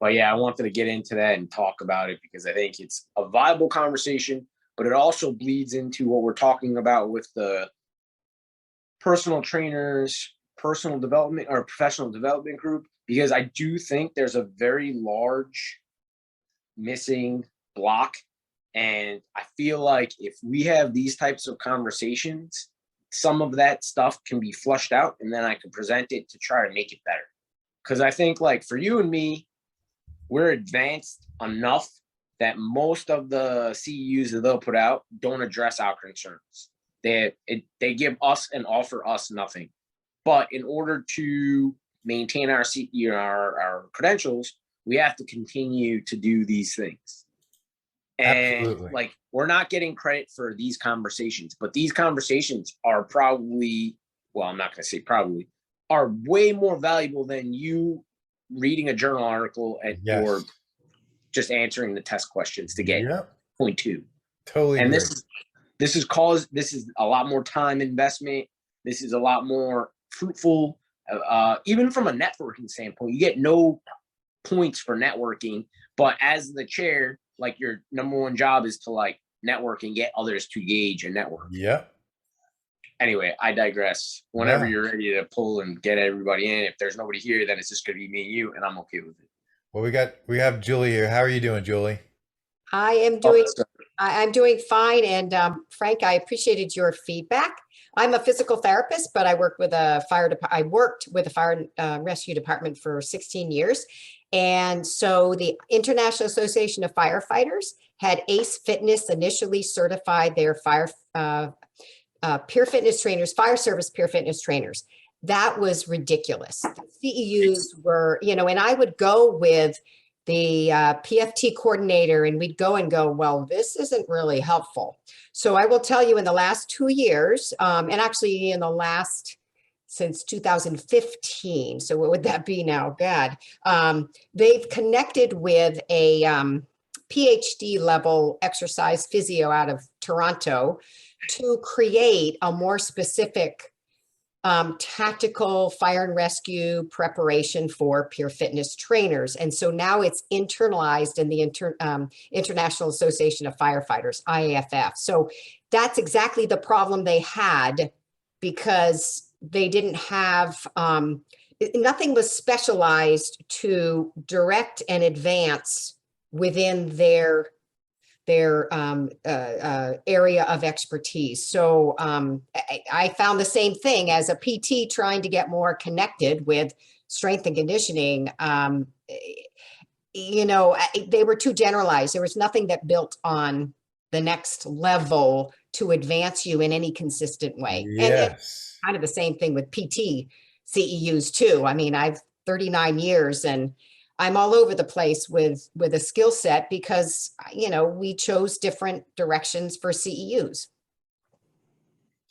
But yeah, I wanted to get into that and talk about it because I think it's a viable conversation, but it also bleeds into what we're talking about with the personal trainers, personal development or professional development group, because I do think there's a very large missing block. And I feel like if we have these types of conversations, some of that stuff can be flushed out and then I can present it to try to make it better. Because I think, like, for you and me, we're advanced enough that most of the CEUs that they'll put out don't address our concerns. They give us and offer us nothing. But in order to maintain our our credentials, we have to continue to do these things. And Absolutely. like, we're not getting credit for these conversations, but these conversations are probably, well, I'm not going to say probably, are way more valuable than you reading a journal article or just answering the test questions to get point two. Totally and agree. This is a lot more time investment. This is a lot more fruitful. Even from a networking standpoint, you get no points for networking, but as the chair, like, your number one job is to like network and get others to gauge and network. Yep. Anyway, I digress. Whenever you're ready to pull and get everybody in, if there's nobody here, then it's just going to be me and you, and I'm okay with it. Well, we have Julie here. How are you doing, Julie? I'm doing fine. And Frank, I appreciated your feedback. I'm a physical therapist, but I worked with a I worked with a fire and rescue department for 16 years. And so the International Association of Firefighters had ACE Fitness initially certified their peer fitness trainers, fire service peer fitness trainers. That was ridiculous. The CEUs were, and I would go with the PFT coordinator and we'd go, well, this isn't really helpful. So I will tell you, in the last 2 years, and actually in the last, since 2015, so what would that be now? God, they've connected with a PhD level exercise physio out of Toronto to create a more specific tactical fire and rescue preparation for peer fitness trainers. And so now it's internalized in the International Association of Firefighters, IAFF. So that's exactly the problem they had, because they didn't have, nothing was specialized to direct and advance within their area of expertise. So I found the same thing as a PT trying to get more connected with strength and conditioning. They were too generalized. There was nothing that built on the next level to advance you in any consistent way. Yes. And kind of the same thing with PT CEUs too. I mean, I've 39 years and I'm all over the place with a skill set because, we chose different directions for CEUs.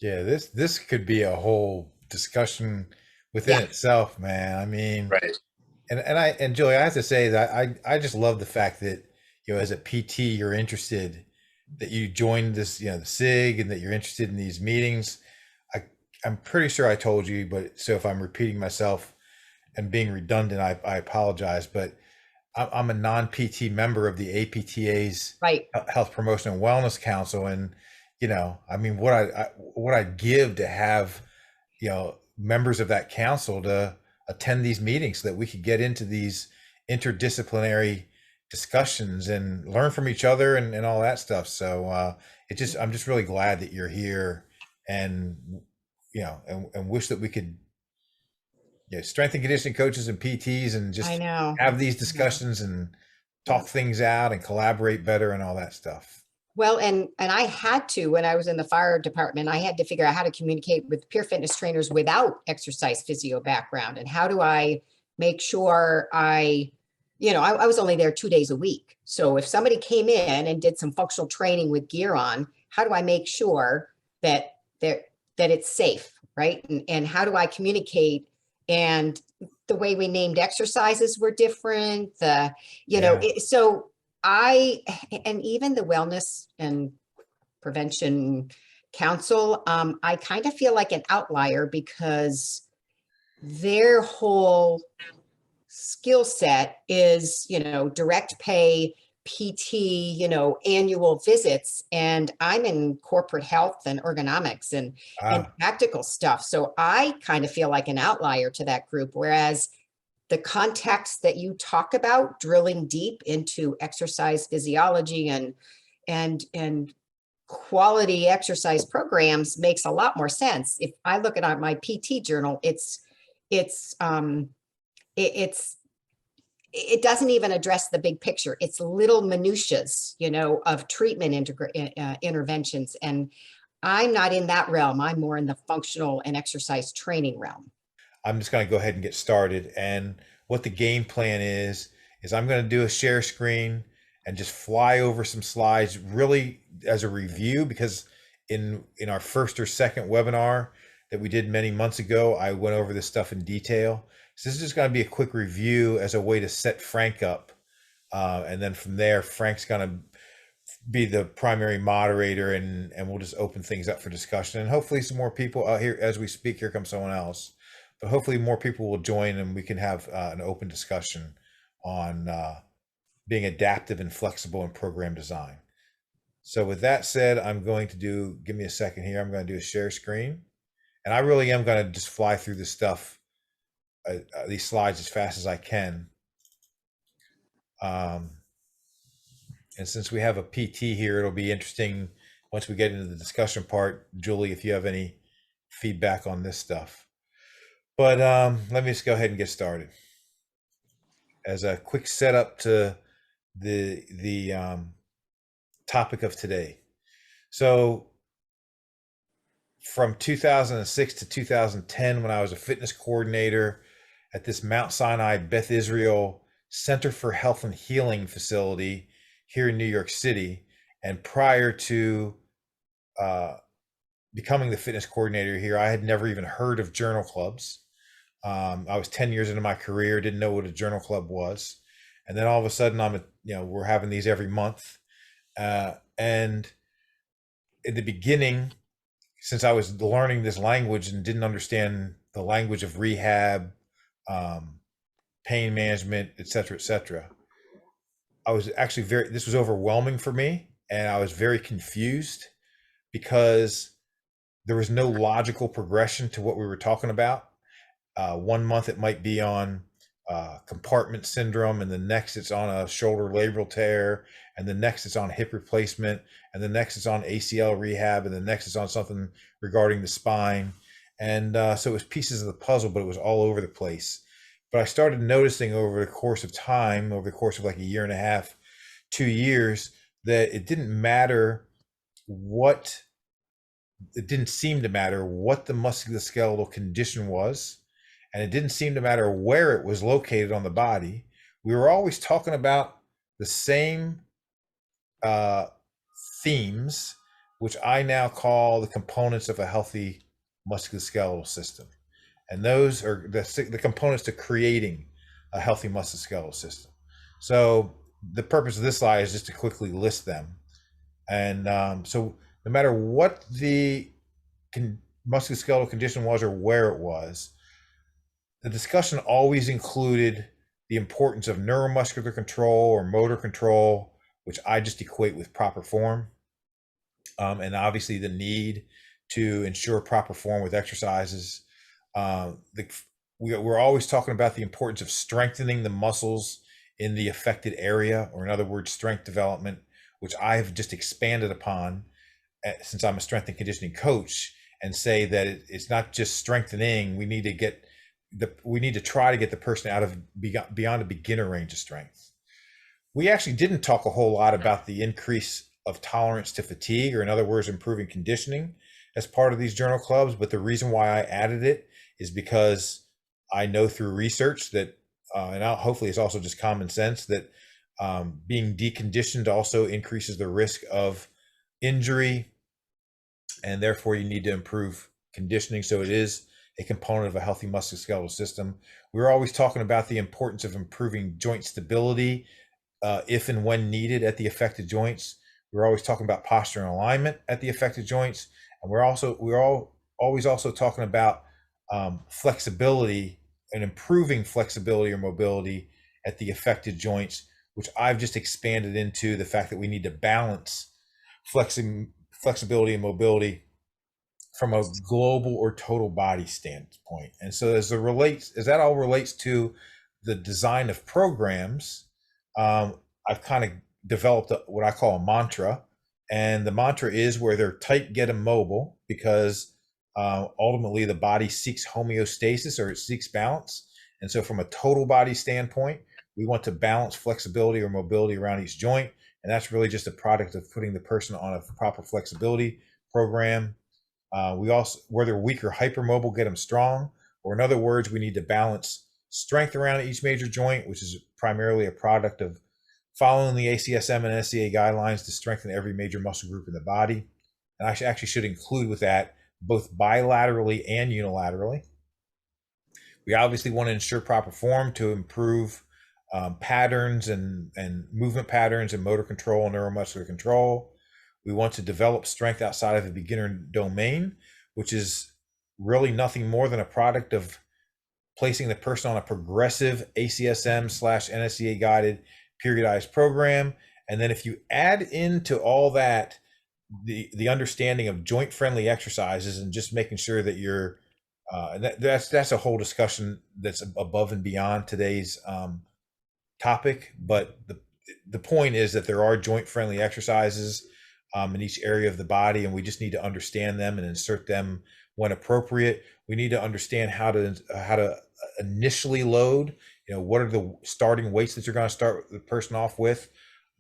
Yeah, this could be a whole discussion within itself, man. I mean, right. And Julie, I have to say that I just love the fact that, as a PT, you're interested, that you joined this, the SIG, and that you're interested in these meetings. I'm pretty sure I told you, but so if I'm repeating myself and being redundant, I apologize, but I'm a non-PT member of the APTA's Health Promotion and Wellness Council. And, I mean, what I'd give to have, members of that council to attend these meetings so that we could get into these interdisciplinary discussions and learn from each other and all that stuff. So I'm just really glad that you're here, and, and wish that we could, strength and conditioning coaches and PTs and just have these discussions and talk things out and collaborate better and all that stuff. Well, and I had to, when I was in the fire department, I had to figure out how to communicate with peer fitness trainers without exercise physio background. And how do I make sure I was only there 2 days a week. So if somebody came in and did some functional training with gear on, how do I make sure that it's safe, right? And how do I communicate? And the way we named exercises were different. And even the Wellness and Prevention Council, I kind of feel like an outlier because their whole skill set is, direct pay PT, annual visits. And I'm in corporate health and ergonomics and Ah, practical stuff. So I kind of feel like an outlier to that group. Whereas the context that you talk about, drilling deep into exercise physiology and quality exercise programs, makes a lot more sense. If I look at my PT journal, it's it's it doesn't even address the big picture. It's little minutiaes, of treatment interventions. And I'm not in that realm. I'm more in the functional and exercise training realm. I'm just going to go ahead and get started. And what the game plan is I'm going to do a share screen and just fly over some slides really as a review, because in our first or second webinar that we did many months ago, I went over this stuff in detail. So this is just going to be a quick review as a way to set Frank up. And then from there, Frank's going to be the primary moderator, and we'll just open things up for discussion. And hopefully some more people out here as we speak. Here comes someone else. But hopefully more people will join and we can have an open discussion on being adaptive and flexible in program design. So with that said, I'm going to give me a second here. I'm going to do a share screen. And I really am going to just fly through this stuff, these slides as fast as I can. And since we have a PT here, it'll be interesting once we get into the discussion part. Julie, if you have any feedback on this stuff. But let me just go ahead and get started. As a quick setup to the topic of today. So from 2006 to 2010, when I was a fitness coordinator at this Mount Sinai Beth Israel Center for Health and Healing facility here in New York City, and prior to becoming the fitness coordinator here, I had never even heard of journal clubs. I was 10 years into my career, didn't know what a journal club was. And then all of a sudden we're having these every month. And in the beginning, since I was learning this language and didn't understand the language of rehab, pain management, et cetera, I was actually this was overwhelming for me. And I was very confused because there was no logical progression to what we were talking about. 1 month it might be on compartment syndrome, and the next it's on a shoulder labral tear, and the next it's on hip replacement, and the next it's on ACL rehab, and the next it's on something regarding the spine. And so it was pieces of the puzzle, but it was all over the place. But I started noticing over the course of time, over the course of like a year and a half, 2 years, that it didn't seem to matter what the musculoskeletal condition was. And it didn't seem to matter where it was located on the body. We were always talking about the same themes, which I now call the components of a healthy musculoskeletal system. And those are the components to creating a healthy musculoskeletal system. So the purpose of this slide is just to quickly list them. And so no matter what the musculoskeletal condition was or where it was, the discussion always included the importance of neuromuscular control or motor control, which I just equate with proper form. And obviously the need to ensure proper form with exercises. We're always talking about the importance of strengthening the muscles in the affected area, or in other words, strength development, which I've just expanded upon since I'm a strength and conditioning coach, and say that it's not just strengthening. We need to try to get the person out of beyond a beginner range of strength. We actually didn't talk a whole lot about the increase of tolerance to fatigue, or in other words, improving conditioning as part of these journal clubs. But the reason why I added it is because I know through research that, and hopefully it's also just common sense, that being deconditioned also increases the risk of injury, and therefore you need to improve conditioning. So it is a component of a healthy musculoskeletal system. We're always talking about the importance of improving joint stability if and when needed at the affected joints. We're always talking about posture and alignment at the affected joints. And we're always also talking about flexibility and improving flexibility or mobility at the affected joints, which I've just expanded into the fact that we need to balance flexibility and mobility from a global or total body standpoint. And so as that all relates to the design of programs, I've kind of developed what I call a mantra. And the mantra is where they're tight, get them mobile, because ultimately the body seeks homeostasis, or it seeks balance. And so from a total body standpoint, we want to balance flexibility or mobility around each joint. And that's really just a product of putting the person on a proper flexibility program. We also, where they're weak or hypermobile, get them strong. Or in other words, we need to balance strength around each major joint, which is primarily a product of following the ACSM and NSCA guidelines to strengthen every major muscle group in the body. And I actually should include with that both bilaterally and unilaterally. We obviously want to ensure proper form to improve patterns and movement patterns and motor control and neuromuscular control. We want to develop strength outside of the beginner domain, which is really nothing more than a product of placing the person on a progressive ACSM/NSCA guided periodized program. And then if you add into all that the understanding of joint friendly exercises and just making sure that you're that's a whole discussion that's above and beyond today's topic. But the point is that there are joint friendly exercises in each area of the body, and we just need to understand them and insert them when appropriate. We need to understand how to initially load. What are the starting weights that you're going to start the person off with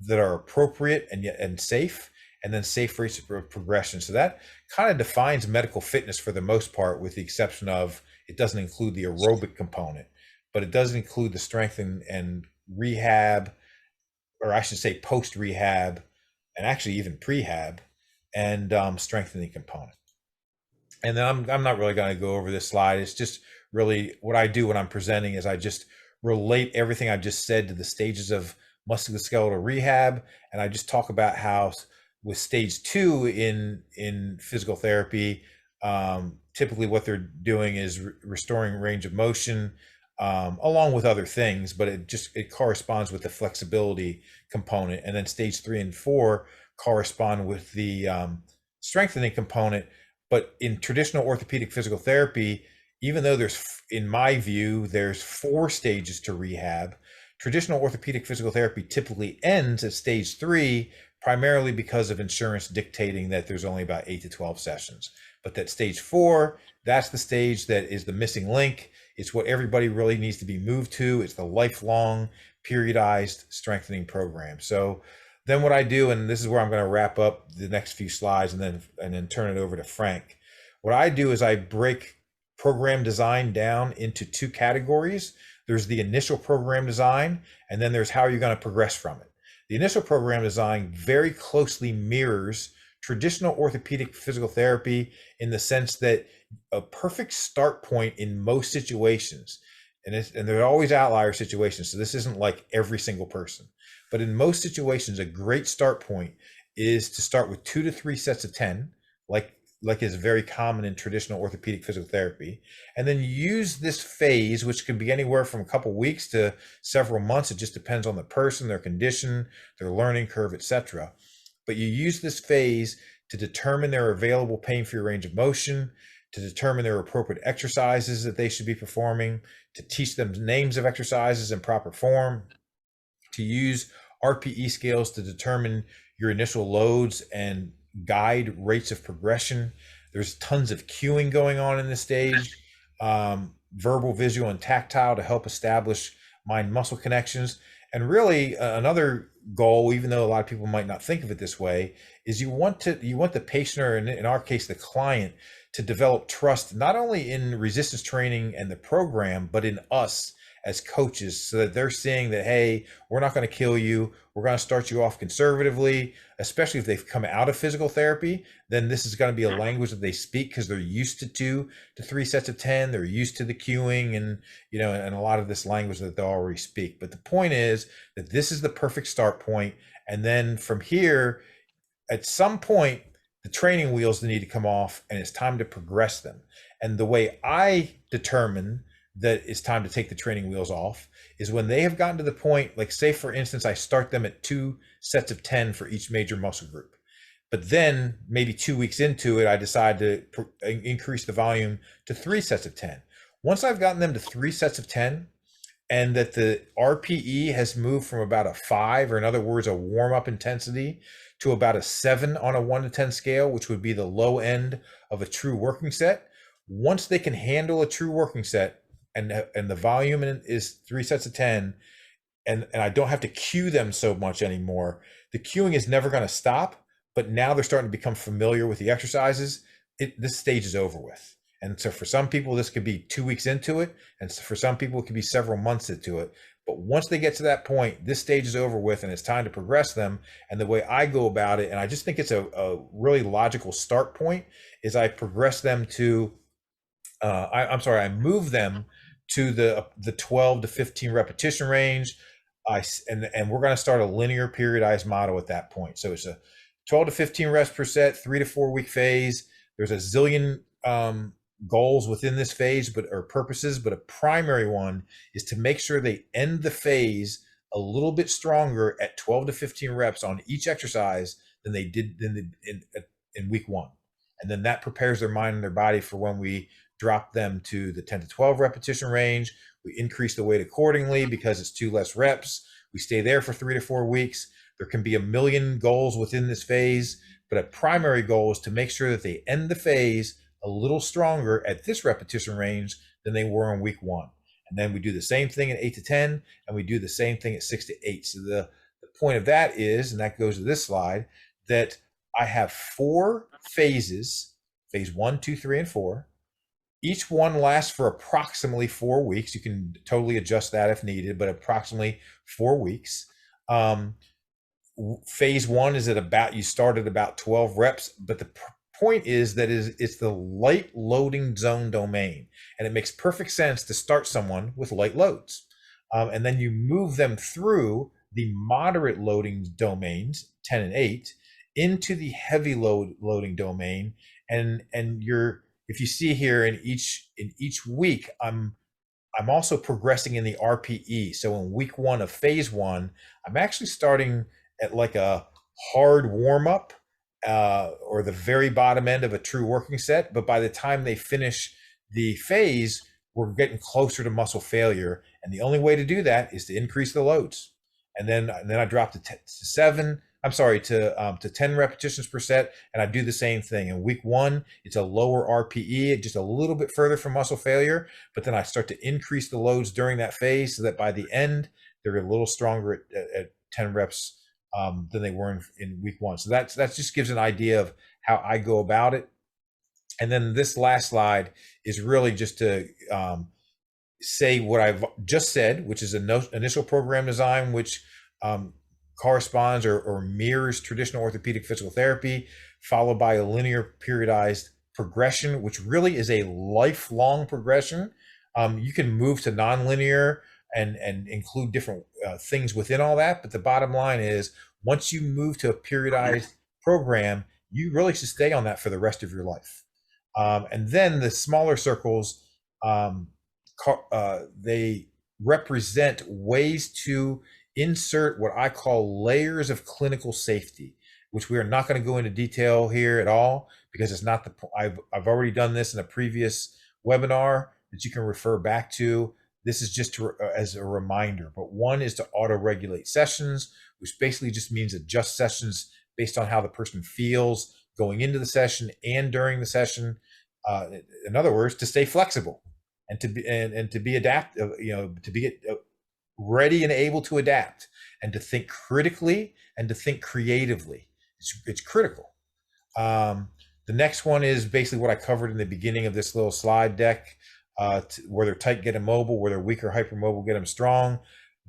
that are appropriate and safe, and then safe rates of progression. So that kind of defines medical fitness for the most part, with the exception of it doesn't include the aerobic component, but it does include the strength and rehab, or I should say post-rehab, and actually even prehab, and strengthening component. And then I'm not really going to go over this slide. It's just really what I do when I'm presenting is I just relate everything I just said to the stages of musculoskeletal rehab, and I just talk about how with stage 2 in physical therapy, typically what they're doing is restoring range of motion, along with other things, but it corresponds with the flexibility component. And then stage 3 and 4 correspond with the strengthening component. But in traditional orthopedic physical therapy, even though in my view, there's 4 stages to rehab, traditional orthopedic physical therapy typically ends at stage 3, primarily because of insurance dictating that there's only about 8 to 12 sessions. But that stage 4, that's the stage that is the missing link. It's what everybody really needs to be moved to. It's the lifelong periodized strengthening program. So then what I do, and this is where I'm going to wrap up the next few slides and then turn it over to Frank. What I do is I break program design down into 2 categories. There's the initial program design, and then there's how you're going to progress from it. The initial program design very closely mirrors traditional orthopedic physical therapy in the sense that a perfect start point in most situations, and there are always outlier situations, so this isn't like every single person, but in most situations, a great start point is to start with 2 to 3 sets of 10, like is very common in traditional orthopedic physical therapy, and then use this phase, which can be anywhere from a couple weeks to several months. It just depends on the person, their condition, their learning curve, etc. But you use this phase to determine their available pain-free range of motion, to determine their appropriate exercises that they should be performing, to teach them names of exercises in proper form, to use RPE scales to determine your initial loads and guide rates of progression. There's tons of cueing going on in this stage, verbal, visual, and tactile to help establish mind-muscle connections. And really another goal, even though a lot of people might not think of it this way, is you want the patient, or in our case, the client, to develop trust, not only in resistance training and the program, but in us as coaches, so that they're seeing that, hey, we're not going to kill you. We're going to start you off conservatively, especially if they've come out of physical therapy. Then this is going to be a language that they speak because they're used to 2 to 3 sets of 10. They're used to the cueing and a lot of this language that they already speak. But the point is that this is the perfect start point. And then from here, at some point, the training wheels need to come off and it's time to progress them. And the way I determine that it's time to take the training wheels off is when they have gotten to the point, like say for instance, I start them at 2 sets of 10 for each major muscle group. But then maybe 2 weeks into it, I decide to increase the volume to 3 sets of 10. Once I've gotten them to 3 sets of 10, and that the RPE has moved from about a 5, or in other words, a warm-up intensity, to about a 7 on a 1 to 10 scale, which would be the low end of a true working set. Once they can handle a true working set, and the volume is 3 sets of 10, and I don't have to cue them so much anymore, the cueing is never going to stop, but now they're starting to become familiar with the exercises. This stage is over with. And so for some people, this could be 2 weeks into it. And for some people, it could be several months into it. But once they get to that point, this stage is over with and it's time to progress them. And the way I go about it, and I just think it's a really logical start point, is I progress them to, I move them to the 12 to 15 repetition range. And we're going to start a linear periodized model at that point. So it's a 12 to 15 reps per set, 3 to 4 week phase. There's a zillion goals within this phase, or purposes, but a primary one is to make sure they end the phase a little bit stronger at 12 to 15 reps on each exercise than they did in week 1. And then that prepares their mind and their body for when we drop them to the 10 to 12 repetition range. We increase the weight accordingly because it's 2 less reps. We stay there for 3 to 4 weeks. There can be a million goals within this phase, but a primary goal is to make sure that they end the phase a little stronger at this repetition range than they were in week 1. And then we do the same thing at 8 to 10, and we do the same thing at 6 to 8. So the point of that is, and that goes to this slide, that I have 4 phases, phase 1, 2, 3, and 4. Each one lasts for approximately 4 weeks. You can totally adjust that if needed, but approximately 4 weeks. Phase 1 is you start at about 12 reps, but the point is that it's the light loading zone domain, and it makes perfect sense to start someone with light loads, and then you move them through the moderate loading domains, 10 and 8, into the heavy loading domain, and if you see here in each week, I'm also progressing in the RPE. So in week 1 of phase 1, I'm actually starting at like a hard warm up, or the very bottom end of a true working set. But by the time they finish the phase, we're getting closer to muscle failure. And the only way to do that is to increase the loads. And then I drop to 10 repetitions per set. And I do the same thing. In week 1, it's a lower RPE, just a little bit further from muscle failure. But then I start to increase the loads during that phase so that by the end, they're a little stronger at 10 reps than they were in week 1. So that just gives an idea of how I go about it. And then this last slide is really just to say what I've just said, which is initial program design, which corresponds or mirrors traditional orthopedic physical therapy, followed by a linear periodized progression, which really is a lifelong progression. You can move to nonlinear and include different things within all that. But the bottom line is, once you move to a periodized program, you really should stay on that for the rest of your life. And then the smaller circles, they represent ways to insert what I call layers of clinical safety, which we are not going to go into detail here at all, because it's not I've already done this in a previous webinar that you can refer back to. This is just as a reminder, but one is to auto-regulate sessions, which basically just means adjust sessions based on how the person feels going into the session and during the session. In other words, to stay flexible and to be adaptive, to be ready and able to adapt, and to think critically and to think creatively. It's critical. The next one is basically what I covered in the beginning of this little slide deck. Where they're tight, get them mobile. Where they're weak or hypermobile, get them strong.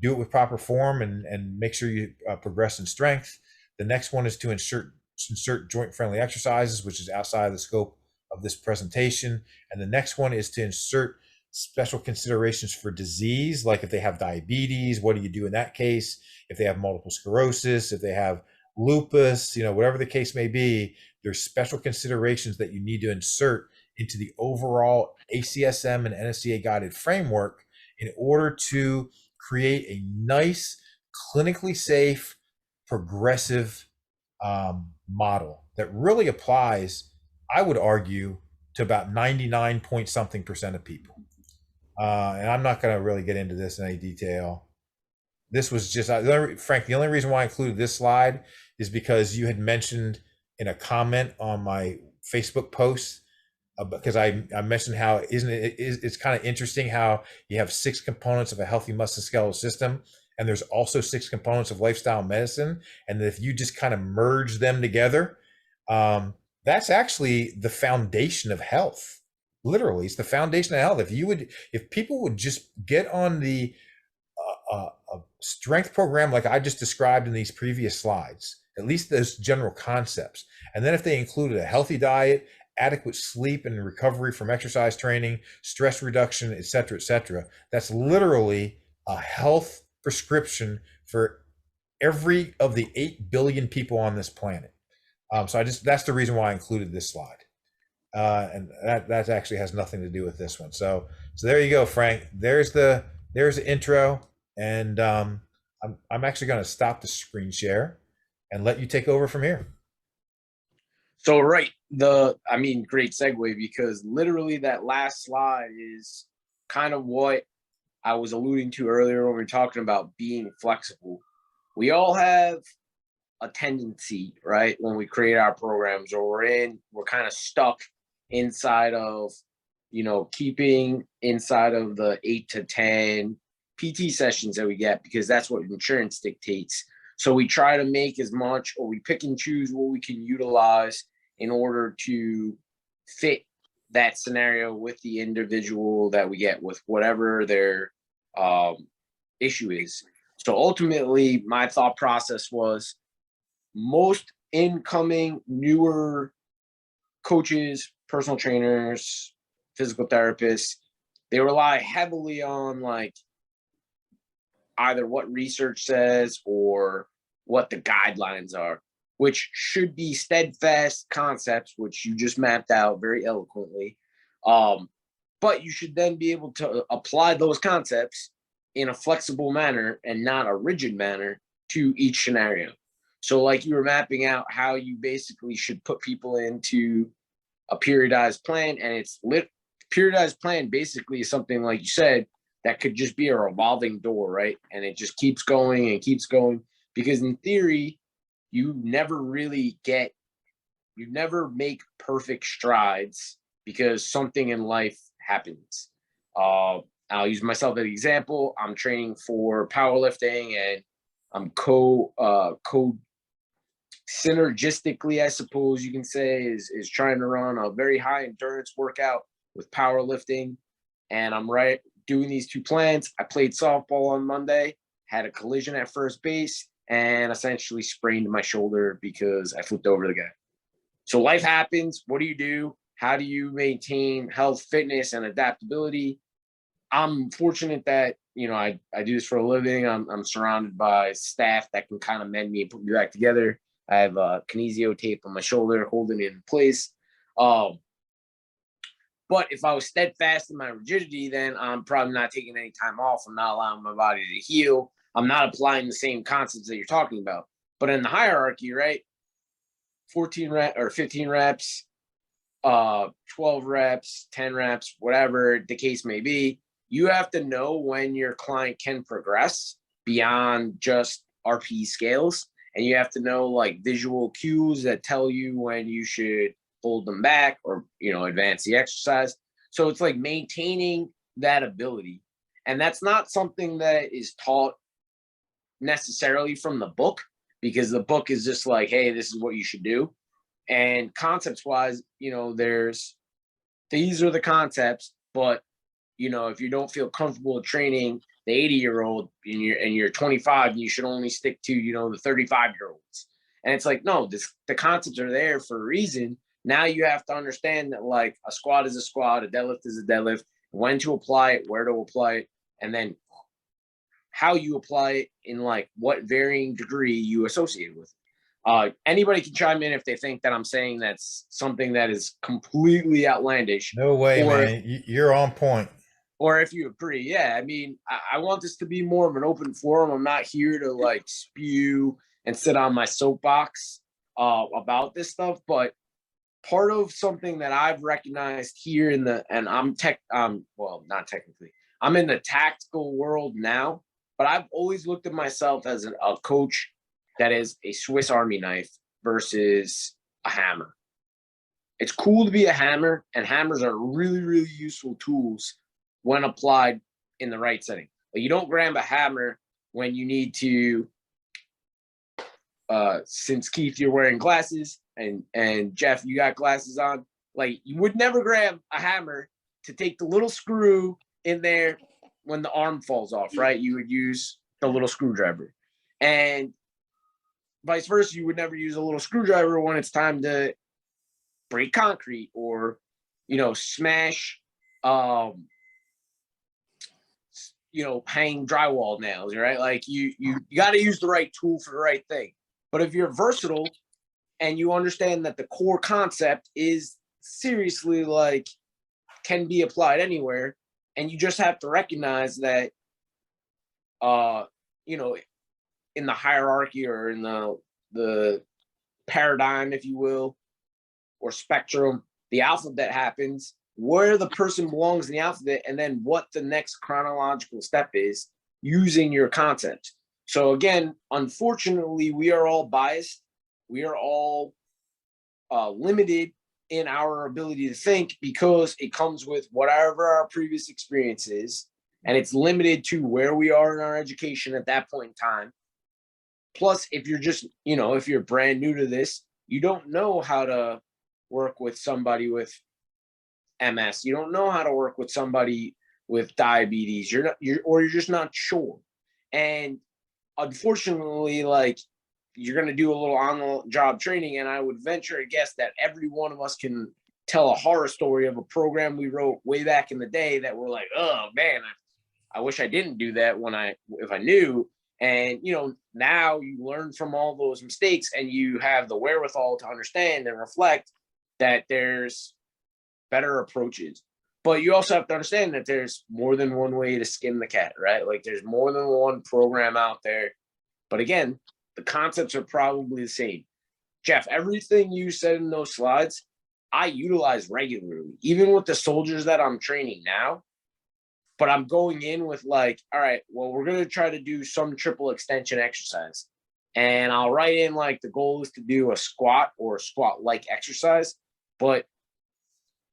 Do it with proper form and make sure you progress in strength. The next one is to insert joint-friendly exercises, which is outside of the scope of this presentation. And the next one is to insert special considerations for disease, like if they have diabetes, what do you do in that case? If they have multiple sclerosis, if they have lupus, whatever the case may be, there's special considerations that you need to insert into the overall ACSM and NSCA guided framework in order to create a nice, clinically safe, progressive model that really applies, I would argue, to about 99 point something percent of people. And I'm not going to really get into this in any detail. This was just, Frank, the only reason why I included this slide is because you had mentioned in a comment on my Facebook post, because I mentioned how it's kind of interesting how you have 6 components of a healthy musculoskeletal system, and there's also 6 components of lifestyle medicine, and if you just kind of merge them together, that's actually the foundation of health. Literally, it's the foundation of health. If people would just get on the a strength program like I just described in these previous slides, at least those general concepts, and then if they included a healthy diet, adequate sleep and recovery from exercise training, stress reduction, et cetera, that's literally a health prescription for every of the 8 billion people on this planet. So that's the reason why I included this slide. And that actually has nothing to do with this one. So there you go, Frank. There's the intro, and I'm actually going to stop the screen share and let you take over from here. So great segue, because literally that last slide is kind of what I was alluding to earlier when we were talking about being flexible. We all have a tendency, right, when we create our programs, or we're kind of stuck inside of, keeping inside of the 8 to 10 PT sessions that we get, because that's what insurance dictates. So we try to make as much, or we pick and choose what we can utilize in order to fit that scenario with the individual that we get, with whatever their issue is. So ultimately, my thought process was, most incoming newer coaches, personal trainers, physical therapists, they rely heavily on like either what research says or what the guidelines are, which should be steadfast concepts, which you just mapped out very eloquently. But you should then be able to apply those concepts in a flexible manner and not a rigid manner to each scenario. So like you were mapping out how you basically should put people into a periodized plan, and periodized plan basically is something, like you said, that could just be a revolving door, right? And it just keeps going and keeps going, because in theory, you never make perfect strides, because something in life happens. I'll use myself as an example. I'm training for powerlifting, and I'm synergistically, I suppose you can say, is trying to run a very high endurance workout with powerlifting. And I'm doing these 2 plans. I played softball on Monday, had a collision at first base, and essentially sprained my shoulder because I flipped over the guy. So life happens. What do you do? How do you maintain health, fitness, and adaptability? I'm fortunate that, I do this for a living. I'm surrounded by staff that can kind of mend me and put me back together. I have a kinesio tape on my shoulder holding it in place. But if I was steadfast in my rigidity, then I'm probably not taking any time off. I'm not allowing my body to heal. I'm not applying the same concepts that you're talking about. But in the hierarchy, right, 14 reps or 15 reps, 12 reps, 10 reps, whatever the case may be, you have to know when your client can progress beyond just RPE scales. And you have to know like visual cues that tell you when you should hold them back or, advance the exercise. So it's like maintaining that ability. And that's not something that is taught necessarily from the book, because the book is just like, hey, this is what you should do. And concepts wise, these are the concepts, but if you don't feel comfortable training the 80-year-old and you're 25, you should only stick to, the 35-year-olds. And it's like, no, the concepts are there for a reason. Now you have to understand that like a squat is a squat, a deadlift is a deadlift, when to apply it, where to apply it, and then how you apply it in like what varying degree you associate with. Anybody can chime in if they think that I'm saying that's something that is completely outlandish. No way, or, man. You're on point. Or if you agree. Yeah, I mean, I want this to be more of an open forum. I'm not here to like spew and sit on my soapbox about this stuff, but part of something that I've recognized here and well, not technically, I'm in the tactical world now, but I've always looked at myself as a coach that is a Swiss Army knife versus a hammer. It's cool to be a hammer, and hammers are really, really useful tools when applied in the right setting. But you don't grab a hammer when you need to, since Keith, you're wearing glasses, and Jeff, you got glasses on, like you would never grab a hammer to take the little screw in there when the arm falls off, right? You would use the little screwdriver. And vice versa, you would never use a little screwdriver when it's time to break concrete or, smash, hang drywall nails, right? Like you got to use the right tool for the right thing. But if you're versatile and you understand that the core concept is seriously like can be applied anywhere, and you just have to recognize that, in the hierarchy or in the paradigm, if you will, or spectrum, the alphabet happens, where the person belongs in the alphabet, and then what the next chronological step is using your concept. So again, unfortunately, we are all biased. We are all limited in our ability to think because it comes with whatever our previous experience is, and it's limited to where we are in our education at that point in time. Plus, if you're just, if you're brand new to this, you don't know how to work with somebody with MS. You don't know how to work with somebody with diabetes. You're just not sure. And unfortunately, like, you're going to do a little on-the-job training, and I would venture a guess that every one of us can tell a horror story of a program we wrote way back in the day that we're like, oh man, I wish I didn't do that if I knew. And, now you learn from all those mistakes, and you have the wherewithal to understand and reflect that there's better approaches. But you also have to understand that there's more than one way to skin the cat, right? Like there's more than one program out there. But again, the concepts are probably the same. Jeff, everything you said in those slides, I utilize regularly, even with the soldiers that I'm training now. But I'm going in with like, all right, well, we're going to try to do some triple extension exercise. And I'll write in like the goal is to do a squat or a squat-like exercise. But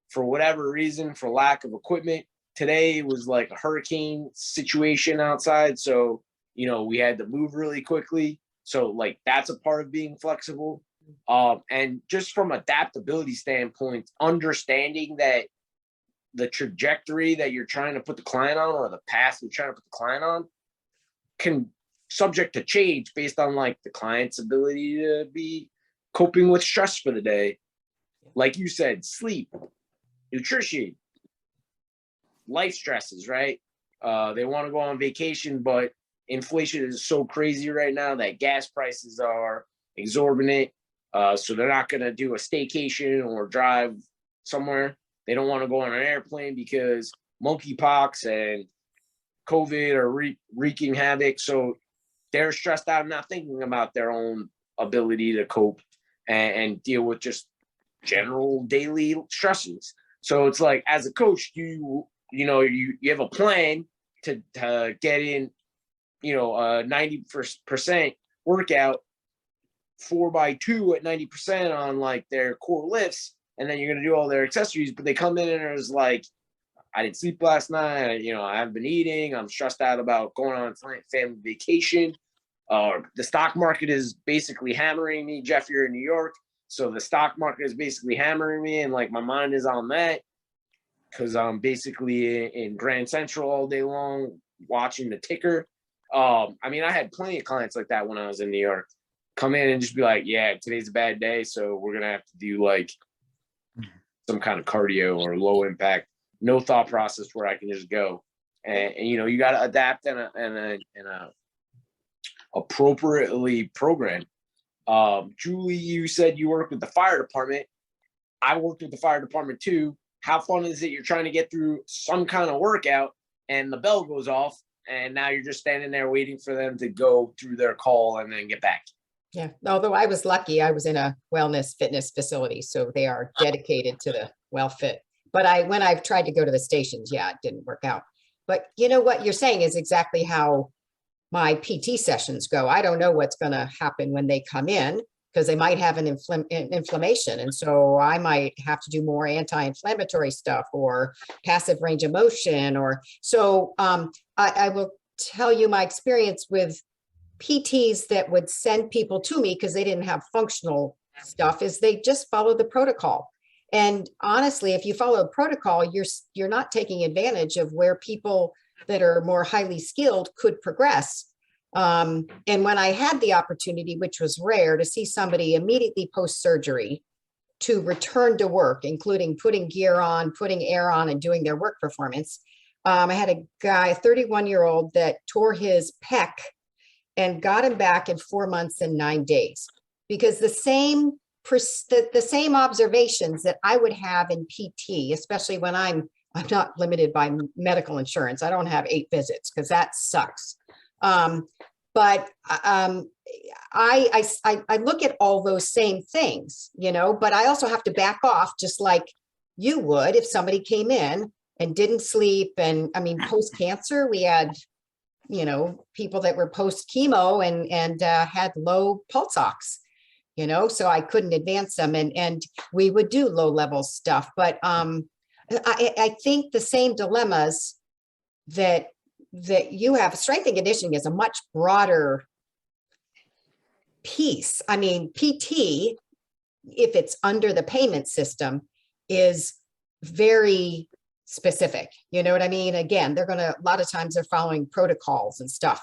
for whatever reason, for lack of equipment, today it was like a hurricane situation outside. So, we had to move really quickly. So like that's a part of being flexible. And just from adaptability standpoint, understanding that the trajectory that you're trying to put the client on, or the path you're trying to put the client on, can subject to change based on like the client's ability to be coping with stress for the day. Like you said, sleep, nutrition, life stresses, right? They want to go on vacation, but inflation is so crazy right now that gas prices are exorbitant. So they're not going to do a staycation or drive somewhere. They don't want to go on an airplane because monkeypox and COVID are wreaking havoc. So they're stressed out and not thinking about their own ability to cope and deal with just general daily stresses. So it's like, as a coach, you have a plan to get in, a 90% workout 4x2 at 90% on like their core lifts. And then you're going to do all their accessories, but they come in and it's like, I didn't sleep last night. I haven't been eating. I'm stressed out about going on a family vacation. The stock market is basically hammering me. Jeff, you're in New York. So the stock market is basically hammering me. And like my mind is on that because I'm basically in Grand Central all day long watching the ticker. I had plenty of clients like that when I was in New York. Come in and just be like, yeah, today's a bad day. So we're going to have to do like some kind of cardio or low impact, no thought process where I can just go. And you got to adapt and appropriately program. Julie, you said you work with the fire department. I worked with the fire department too. How fun is it? You're trying to get through some kind of workout and the bell goes off and now you're just standing there waiting for them to go through their call and then get back. Yeah, although I was lucky, I was in a wellness fitness facility, so they are dedicated to the well-fit. But when I've tried to go to the stations, yeah, it didn't work out. But you know what you're saying is exactly how my PT sessions go. I don't know what's going to happen when they come in because they might have an inflammation. And so I might have to do more anti-inflammatory stuff or passive range of motion. Or so I will tell you my experience with PTs that would send people to me because they didn't have functional stuff is they just follow the protocol. And honestly, if you follow the protocol, you're not taking advantage of where people that are more highly skilled could progress. And when I had the opportunity, which was rare, to see somebody immediately post-surgery to return to work, including putting gear on, putting air on, and doing their work performance, I had a guy, a 31-year-old, that tore his pec and got him back in 4 months and 9 days. Because the same observations that I would have in PT, especially when I'm not limited by medical insurance. I don't have 8 visits because that sucks. But I look at all those same things, you know, but I also have to back off just like you would if somebody came in and didn't sleep. And I mean, post-cancer, we had, you know, people that were post-chemo and had low pulse ox, you know, so I couldn't advance them. And we would do low-level stuff. But I think the same dilemmas that you have, strength and conditioning is a much broader piece. I mean, PT, if it's under the payment system, is very specific. You know what I mean? Again, a lot of times they're following protocols and stuff.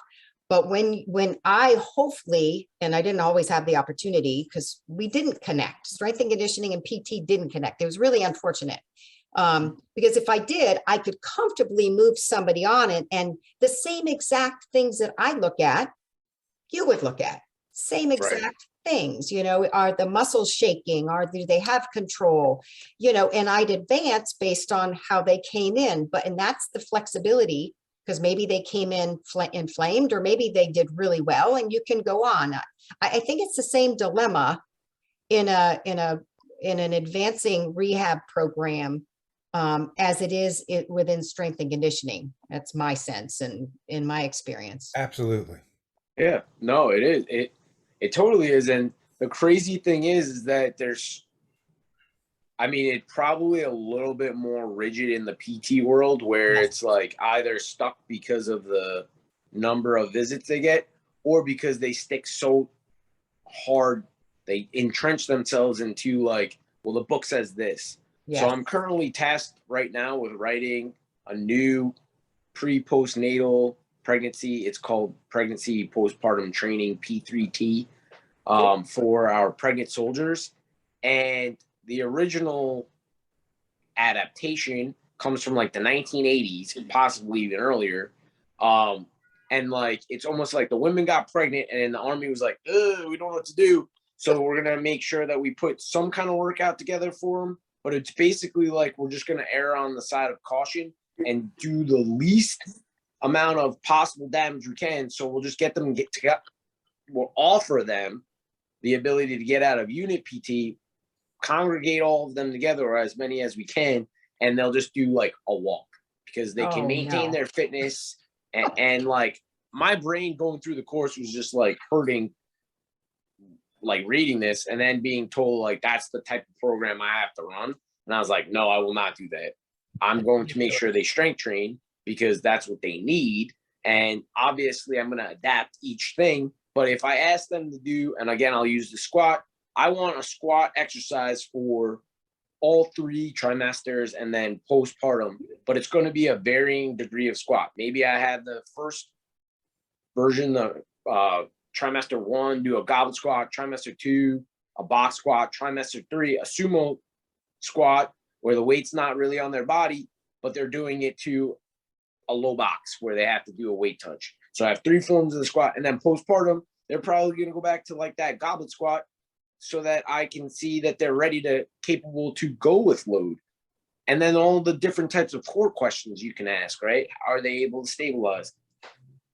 But when I hopefully, and I didn't always have the opportunity because we didn't connect, strength and conditioning and PT didn't connect. It was really unfortunate. Because if I did, I could comfortably move somebody on it, and the same exact things that I look at, you would look at. Same exact things, you know, are the muscles shaking? Do they have control? You know, and I'd advance based on how they came in. And that's the flexibility, because maybe they came in inflamed, or maybe they did really well, and you can go on. I think it's the same dilemma in an advancing rehab program as it is within strength and conditioning. That's my sense and in my experience. Absolutely. Yeah, no, it is. It totally is. And the crazy thing is that it's probably a little bit more rigid in the PT world, where it's like either stuck because of the number of visits they get, or because they stick so hard, they entrench themselves into like, well, the book says this. Yes. So I'm currently tasked right now with writing a new pre-postnatal pregnancy. It's called Pregnancy Postpartum Training, P3T, for our pregnant soldiers. And the original adaptation comes from like the 1980s, possibly even earlier. And like, it's almost like the women got pregnant and the Army was like, we don't know what to do. So we're going to make sure that we put some kind of workout together for them. But it's basically like, we're just going to err on the side of caution and do the least amount of possible damage we can. So we'll just get them we'll offer them the ability to get out of unit PT, congregate all of them together, or as many as we can, and they'll just do like a walk because they can maintain their fitness. And like, my brain going through the course was just like hurting, like reading this and then being told like that's the type of program I have to run. And I was like, no, I will not do that. I'm going to make sure they strength train because that's what they need. And obviously I'm going to adapt each thing. But if I ask them to do, and again, I'll use the squat, I want a squat exercise for all 3 trimesters and then postpartum, but it's going to be a varying degree of squat. Maybe I have the first version, the trimester 1, do a goblet squat, trimester 2, a box squat, trimester 3, a sumo squat where the weight's not really on their body, but they're doing it to a low box where they have to do a weight touch. So I have 3 forms of the squat, and then postpartum, they're probably going to go back to like that goblet squat so that I can see that they're capable to go with load. And then all the different types of core questions you can ask, right? Are they able to stabilize?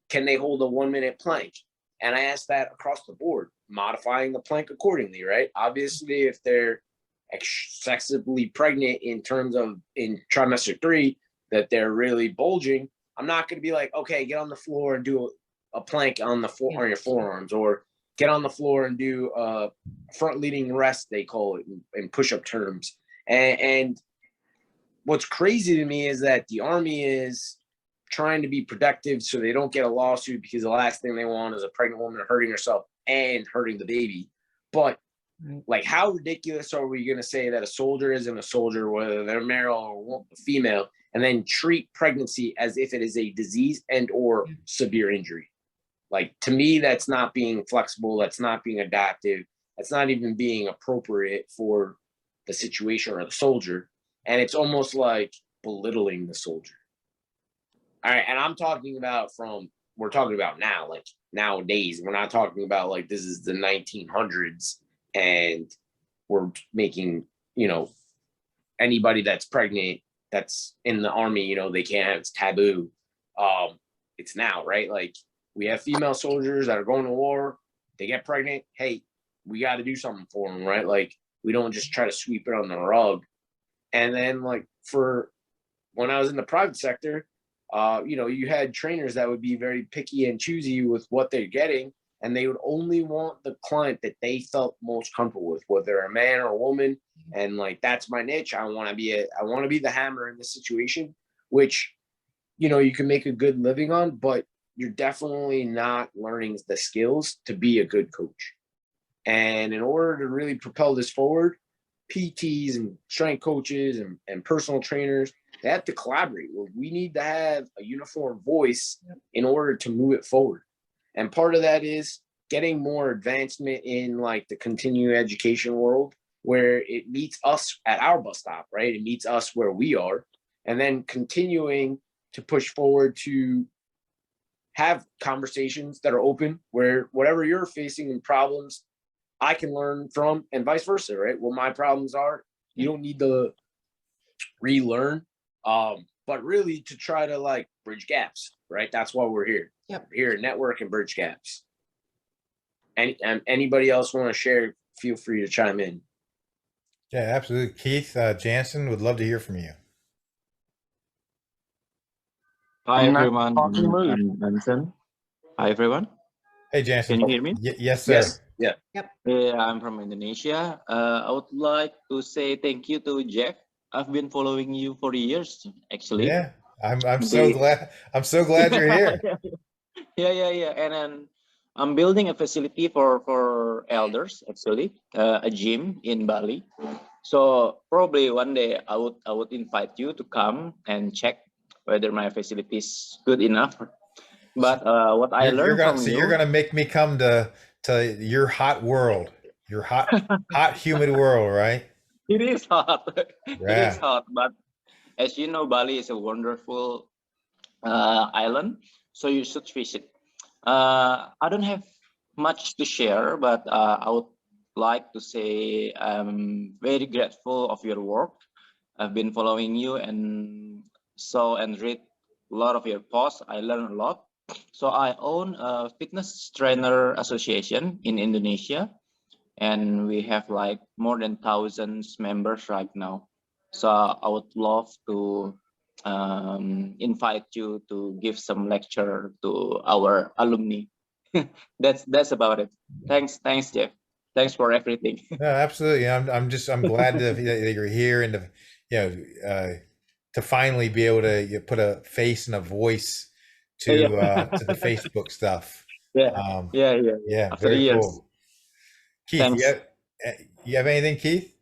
Can they hold a 1 minute plank? And I ask that across the board, modifying the plank accordingly, right? Obviously, if they're excessively pregnant in terms of in trimester 3, that they're really bulging, I'm not going to be like, okay, get on the floor and do a plank on the floor on your forearms, or get on the floor and do a front leading rest, they call it, in push-up terms. And what's crazy to me is that the Army is trying to be productive so they don't get a lawsuit, because the last thing they want is a pregnant woman hurting herself and hurting the baby. But like, how ridiculous are we going to say that a soldier isn't a soldier, whether they're male or female, and then treat pregnancy as if it is a disease and or severe injury? Like, to me, that's not being flexible. That's not being adaptive. That's not even being appropriate for the situation or the soldier. And it's almost like belittling the soldier. All right. And I'm talking about we're talking about now, like nowadays. We're not talking about like this is the 1900s and we're making, anybody that's pregnant, that's in the Army, they can't have, it's taboo. It's now, right? Like, we have female soldiers that are going to war. They get pregnant. Hey, we got to do something for them, right? Like, we don't just try to sweep it on the rug. And then, like, for when I was in the private sector, you had trainers that would be very picky and choosy with what they're getting, and they would only want the client that they felt most comfortable with, whether they're a man or a woman. And like, that's my niche. I want to be the hammer in this situation, which, you can make a good living on, but you're definitely not learning the skills to be a good coach. And in order to really propel this forward, PTs and strength coaches and personal trainers, they have to collaborate. We need to have a uniform voice in order to move it forward. And part of that is getting more advancement in like the continuing education world, where it meets us at our bus stop, right? It meets us where we are, and then continuing to push forward to have conversations that are open, where whatever you're facing in problems, I can learn from, and vice versa, right? What my problems are, you don't need to relearn, but really to try to like bridge gaps, right? That's why we're here. Yep. We're here to network and bridge gaps. Anybody else want to share? Feel free to chime in. Yeah, absolutely. Keith Jansen, would love to hear from you. Hi I'm not everyone, talking mood. I'm Benson. Hi everyone, Hey, Jansen. can you hear me? Yes, sir. Yes. Yeah. Yeah, I'm from Indonesia. I would like to say thank you to Jeff. I've been following you for years, actually. Yeah, I'm so glad. I'm so glad you're here. Yeah. And then I'm building a facility for elders, actually, a gym in Bali. So probably one day I would invite you to come and check whether my facility is good enough. But what I learned from you, You're gonna make me come to your hot world, your hot humid world, right? it is hot. It is Yeah. hot. But as you know, Bali is a wonderful island, so you should visit. I don't have much to share, but I would like to say I'm very grateful of your work. I've been following you and saw and read a lot of your posts. I learned a lot. So I own a fitness trainer association in Indonesia, and we have like more than thousands members right now. So I would love to invite you to give some lecture to our alumni. That's about it. Thanks, Jeff. Thanks for everything. No, absolutely. I'm glad that you're here, and to finally be able to put a face and a voice to to the Facebook stuff. Yeah. Yeah, After very years. cool. Keith, Thanks. you have anything, Keith?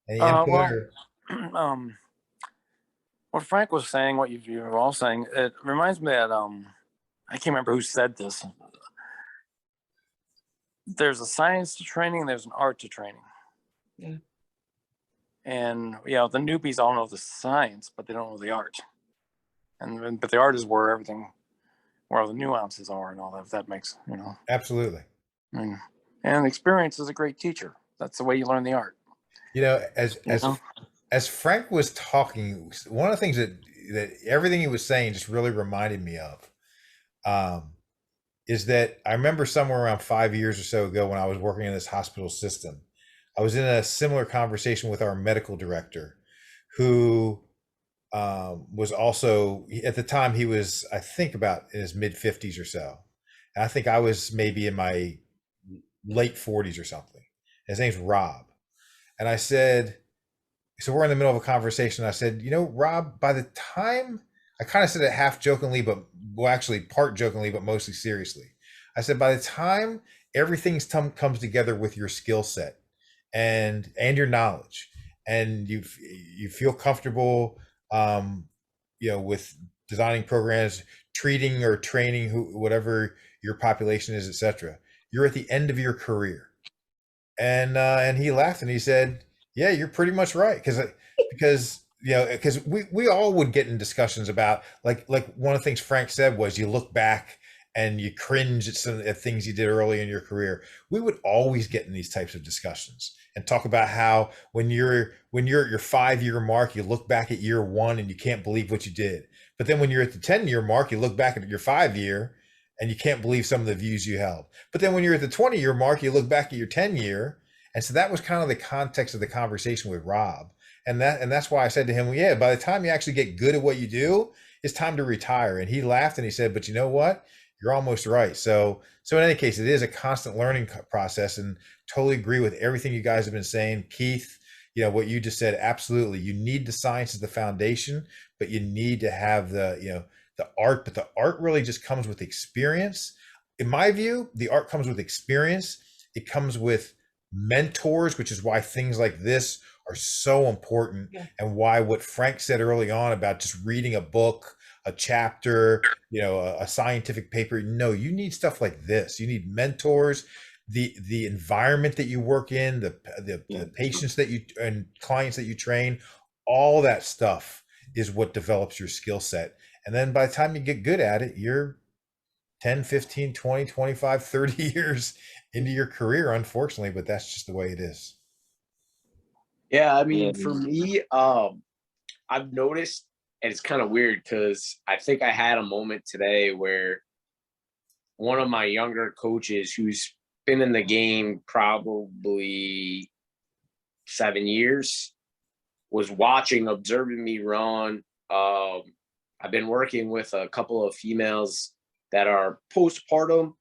Any input? Well, what Frank was saying, what you were all saying, it reminds me that I can't remember who said this. There's a science to training, there's an art to training. Yeah. And the newbies all know the science, but they don't know the art. But the art is where all the nuances are and all that. If that makes Absolutely. And experience is a great teacher. That's the way you learn the art. You know, as You know? as Frank was talking, one of the things that everything he was saying just really reminded me of, is that I remember somewhere around 5 years or so ago when I was working in this hospital system, I was in a similar conversation with our medical director, who was also, at the time, he was, I think, about in his mid 50s or so. And I think I was maybe in my late 40s or something. His name's Rob. And I said, so we're in the middle of a conversation. I said, you know, Rob, by the time, I kind of said it half jokingly, but well, actually part jokingly, but mostly seriously. I said, by the time everything comes together with your skill set and your knowledge, and you feel comfortable, with designing programs, treating or training whatever your population is, etc., you're at the end of your career. And he laughed and he said, yeah, you're pretty much right. Because we all would get in discussions about, like one of the things Frank said was, you look back and you cringe at things you did early in your career. We would always get in these types of discussions and talk about how when you're at your 5-year mark, you look back at year 1 and you can't believe what you did. But then when you're at the 10-year mark, you look back at your 5-year and you can't believe some of the views you held. But then when you're at the 20-year mark, you look back at your 10-year. And so that was kind of the context of the conversation with Rob. And that's why I said to him, well, yeah, by the time you actually get good at what you do, it's time to retire. And he laughed and he said, but you know what? You're almost right. So in any case, it is a constant learning process, and totally agree with everything you guys have been saying. Keith, what you just said, absolutely. You need the science as the foundation, but you need to have the art, but the art really just comes with experience. In my view, the art comes with experience. It comes with mentors, which is why things like this are so important. Yeah. And why what Frank said early on about just reading a book, a chapter, a scientific paper. No, you need stuff like this. You need mentors, the environment that you work in, the patients that you and clients that you train, all that stuff is what develops your skill set. And then by the time you get good at it, you're 10, 15, 20, 25, 30 years into your career, unfortunately, but that's just the way it is. Yeah, I mean, for me, I've noticed, and it's kind of weird because I think I had a moment today where one of my younger coaches, who's been in the game probably 7 years, was observing me run. I've been working with a couple of females that are postpartum,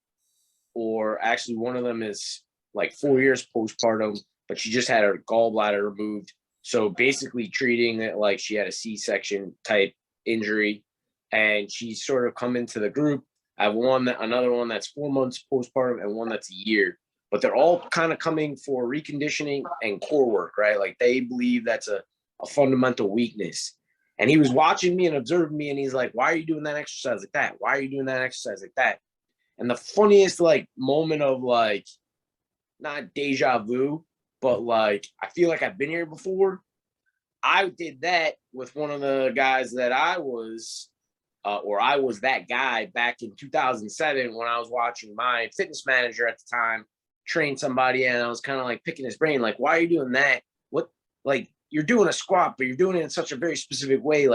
or actually one of them is like 4 years postpartum, but she just had her gallbladder removed. So basically treating it like she had a C-section type injury. And she's sort of come into the group. I have another one that's 4 months postpartum, and one that's a year. But they're all kind of coming for reconditioning and core work, right? Like they believe that's a fundamental weakness. And he was watching me and observing me, and he's like, why are you doing that exercise like that? Why are you doing that exercise like that? And the funniest moment of not deja vu, but I feel like I've been here before. I did that with one of the guys that I was that guy back in 2007 when I was watching my fitness manager at the time train somebody, and I was kind of picking his brain, why are you doing that? What, you're doing a squat, but you're doing it in such a very specific way.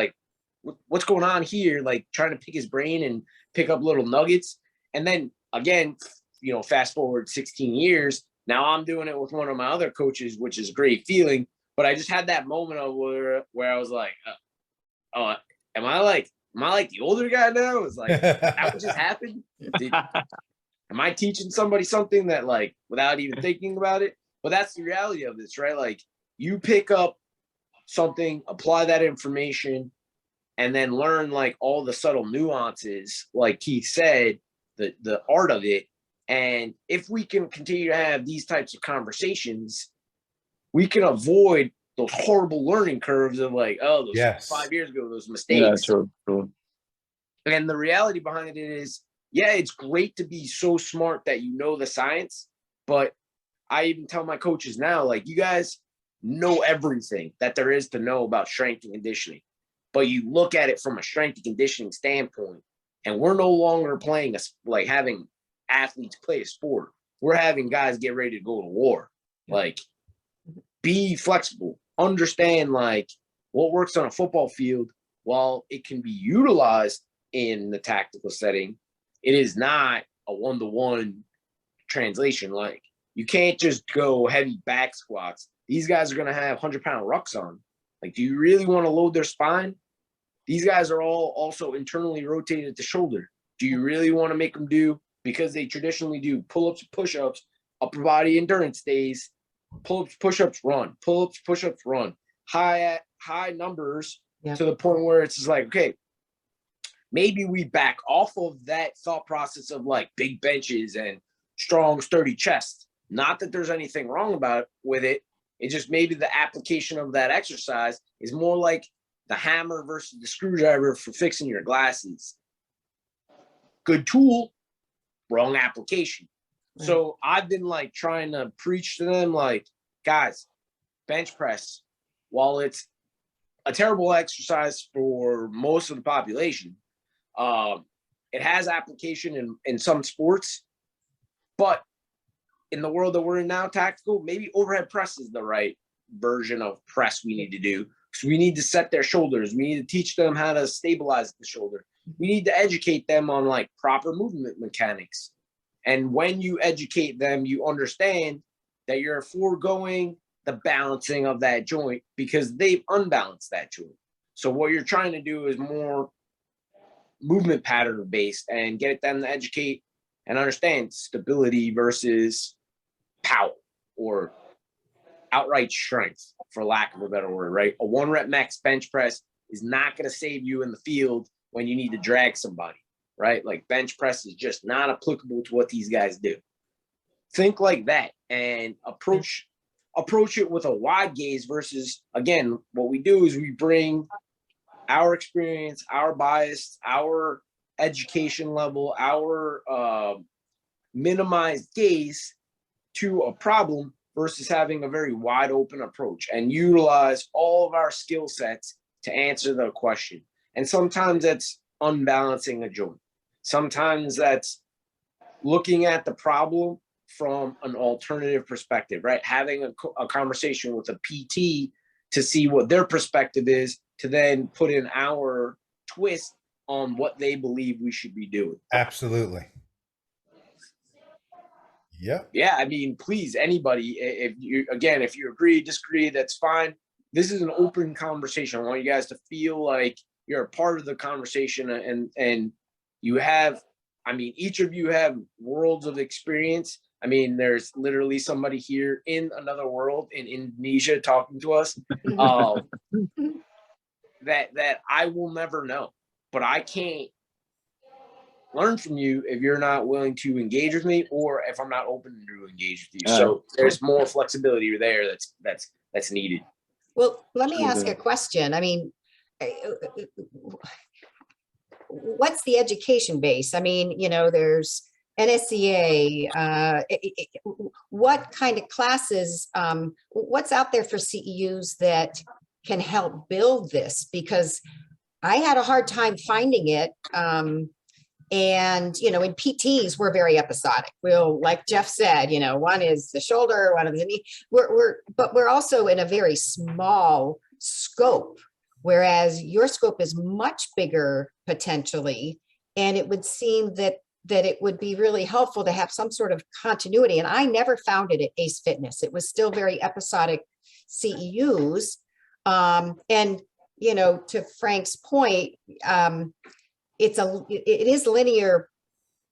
What's going on here? Trying to pick his brain and pick up little nuggets. And then again, fast forward 16 years, now I'm doing it with one of my other coaches, which is a great feeling. But I just had that moment of where I was like, oh, am I like the older guy now? It's that what just happened? Am I teaching somebody something that without even thinking about it? But that's the reality of this, right? You pick up something, apply that information, and then learn all the subtle nuances, like Keith said, the art of it. And if we can continue to have these types of conversations, we can avoid those horrible learning curves of those 5 years ago, those mistakes. Yeah, true. And the reality behind it is, yeah, it's great to be so smart that you know the science, but I even tell my coaches now, you guys know everything that there is to know about strength and conditioning, but you look at it from a strength and conditioning standpoint, and we're no longer playing having athletes play a sport. we're having guys get ready to go to war. Like, be flexible, understand like what works on a football field. While it can be utilized in the tactical setting, it is not a one-to-one translation. Like, you can't just go heavy back squats. These guys are going to have 100-pound rucks on. Like, do you really want to load their spine? These guys are all also internally rotated at the shoulder. Do you really want to make them do, because they traditionally do pull-ups, push-ups, upper body endurance days, pull-ups, push-ups, run, pull-ups, push-ups, run, high numbers to the point where it's just like, okay, maybe we back off of that thought process of like big benches and strong, sturdy chest. Not that there's anything wrong with it. It's just maybe the application of that exercise is more like the hammer versus the screwdriver for fixing your glasses. Good tool, wrong application. Right. So I've been like trying to preach to them, like, guys, bench press, while it's a terrible exercise for most of the population, it has application in some sports, but in the world that we're in now, tactical, maybe overhead press is the right version of press we need to do. So we need to set their shoulders. We need to teach them how to stabilize the shoulder. We need to educate them on like proper movement mechanics. And when you educate them, you understand that you're foregoing the balancing of that joint because they've unbalanced that joint. So what you're trying to do is more movement pattern based and get them to educate and understand stability versus power or outright strength, for lack of a better word, right? A 1-rep max bench press is not going to save you in the field when you need to drag somebody, right? Like, bench press is just not applicable to what these guys do. Think like that and approach it with a wide gaze versus, again, what we do is we bring our experience, our bias, our education level, our minimized gaze to a problem versus having a very wide open approach and utilize all of our skill sets to answer the question. And sometimes that's unbalancing a joint. Sometimes that's looking at the problem from an alternative perspective, right? Having a conversation with a PT to see what their perspective is, to then put in our twist on what they believe we should be doing. Absolutely. Yep. Yeah, I mean, please, anybody, if you agree, disagree, that's fine. This is an open conversation. I want you guys to feel like you're a part of the conversation and you have, I mean, each of you have worlds of experience. I mean, there's literally somebody here in another world in Indonesia talking to us that I will never know, but I can't learn from you if you're not willing to engage with me or if I'm not open to engage with you. So there's more flexibility there that's needed. Well, let me ask a question. I mean, what's the education base? I mean, you know, there's NSCA, what kind of classes, what's out there for CEUs that can help build this? Because I had a hard time finding it. And, you know, in PTs, we're very episodic. We'll, like Jeff said, you know, one is the shoulder, one of the knee. But we're also in a very small scope, whereas your scope is much bigger potentially. And it would seem that it would be really helpful to have some sort of continuity. And I never found it at Ace Fitness. It was still very episodic CEUs. And, you know, to Frank's point, it is linear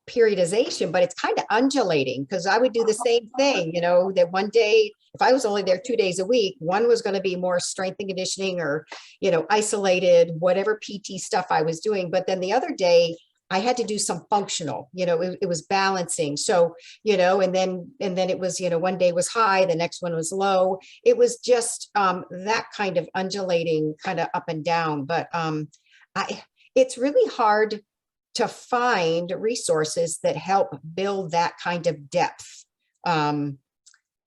periodization, but it's kind of undulating, because I would do the same thing, you know, that one day, if I was only there 2 days a week, one was going to be more strength and conditioning or, you know, isolated, whatever PT stuff I was doing. But then the other day I had to do some functional, you know, it was balancing. So, you know, and then it was, you know, one day was high, the next one was low. It was just that kind of undulating, kind of up and down. But it's really hard to find resources that help build that kind of depth. You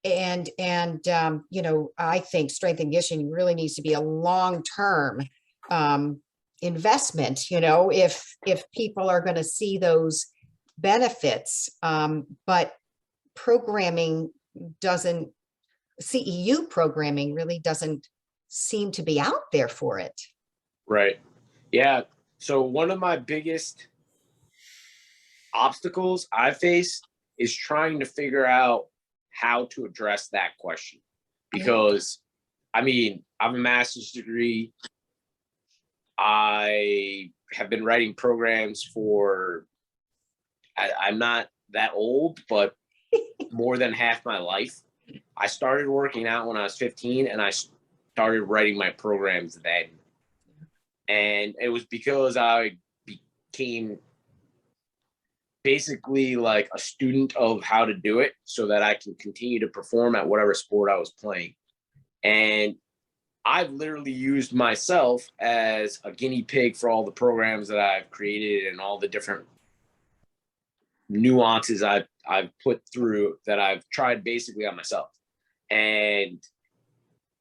know, I think strength and conditioning really needs to be a long-term investment, you know, if people are going to see those benefits. But programming doesn't, CEU programming really doesn't seem to be out there for it. Right. Yeah. So one of my biggest obstacles I face is trying to figure out how to address that question. Because, I mean, I have a master's degree. I have been writing programs for, I'm not that old, but more than half my life. I started working out when I was 15, and I started writing my programs then. And it was because I became basically like a student of how to do it so that I can continue to perform at whatever sport I was playing. And I've literally used myself as a guinea pig for all the programs that I've created and all the different nuances I've put through that I've tried basically on myself. And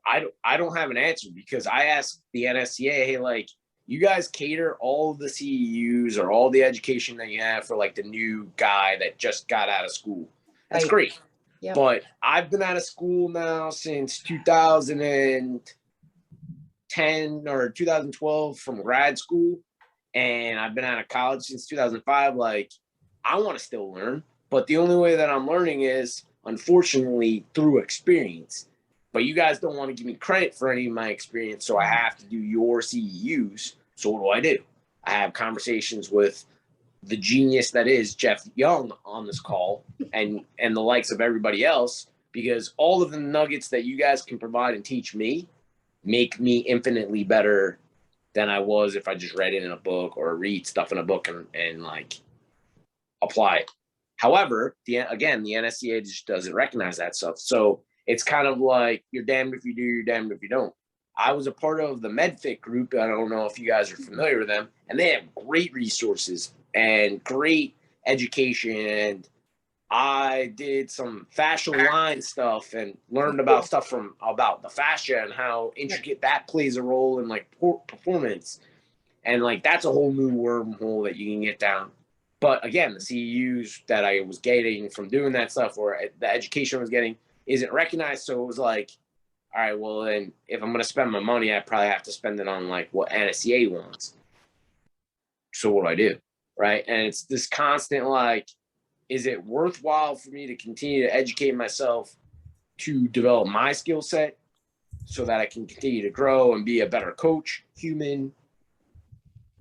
I don't have an answer, because I asked the NSCA, hey, like, you guys cater all the CEUs or all the education that you have for like the new guy that just got out of school. That's great. Yep. But I've been out of school now since 2010 or 2012 from grad school. And I've been out of college since 2005. Like, I want to still learn, but the only way that I'm learning is, unfortunately, through experience. But you guys don't want to give me credit for any of my experience, so I have to do your CEUs. So what do? I have conversations with the genius that is Jeff Young on this call, and the likes of everybody else, because all of the nuggets that you guys can provide and teach me make me infinitely better than I was if I just read it in a book or read stuff in a book and like apply it. However, the NSCA just doesn't recognize that stuff. So it's kind of like, you're damned if you do, you're damned if you don't. I was a part of the MedFit group. I don't know if you guys are familiar with them, and they have great resources and great education. And I did some fascial line stuff and learned about stuff about the fascia and how intricate that plays a role in like performance. And like, that's a whole new wormhole that you can get down. But again, the CEUs that I was getting from doing that stuff, or the education I was getting, isn't recognized. So it was like, all right, well, then if I'm going to spend my money, I probably have to spend it on like what NSCA wants. So what do? Right. And it's this constant, like, is it worthwhile for me to continue to educate myself to develop my skill set so that I can continue to grow and be a better coach, human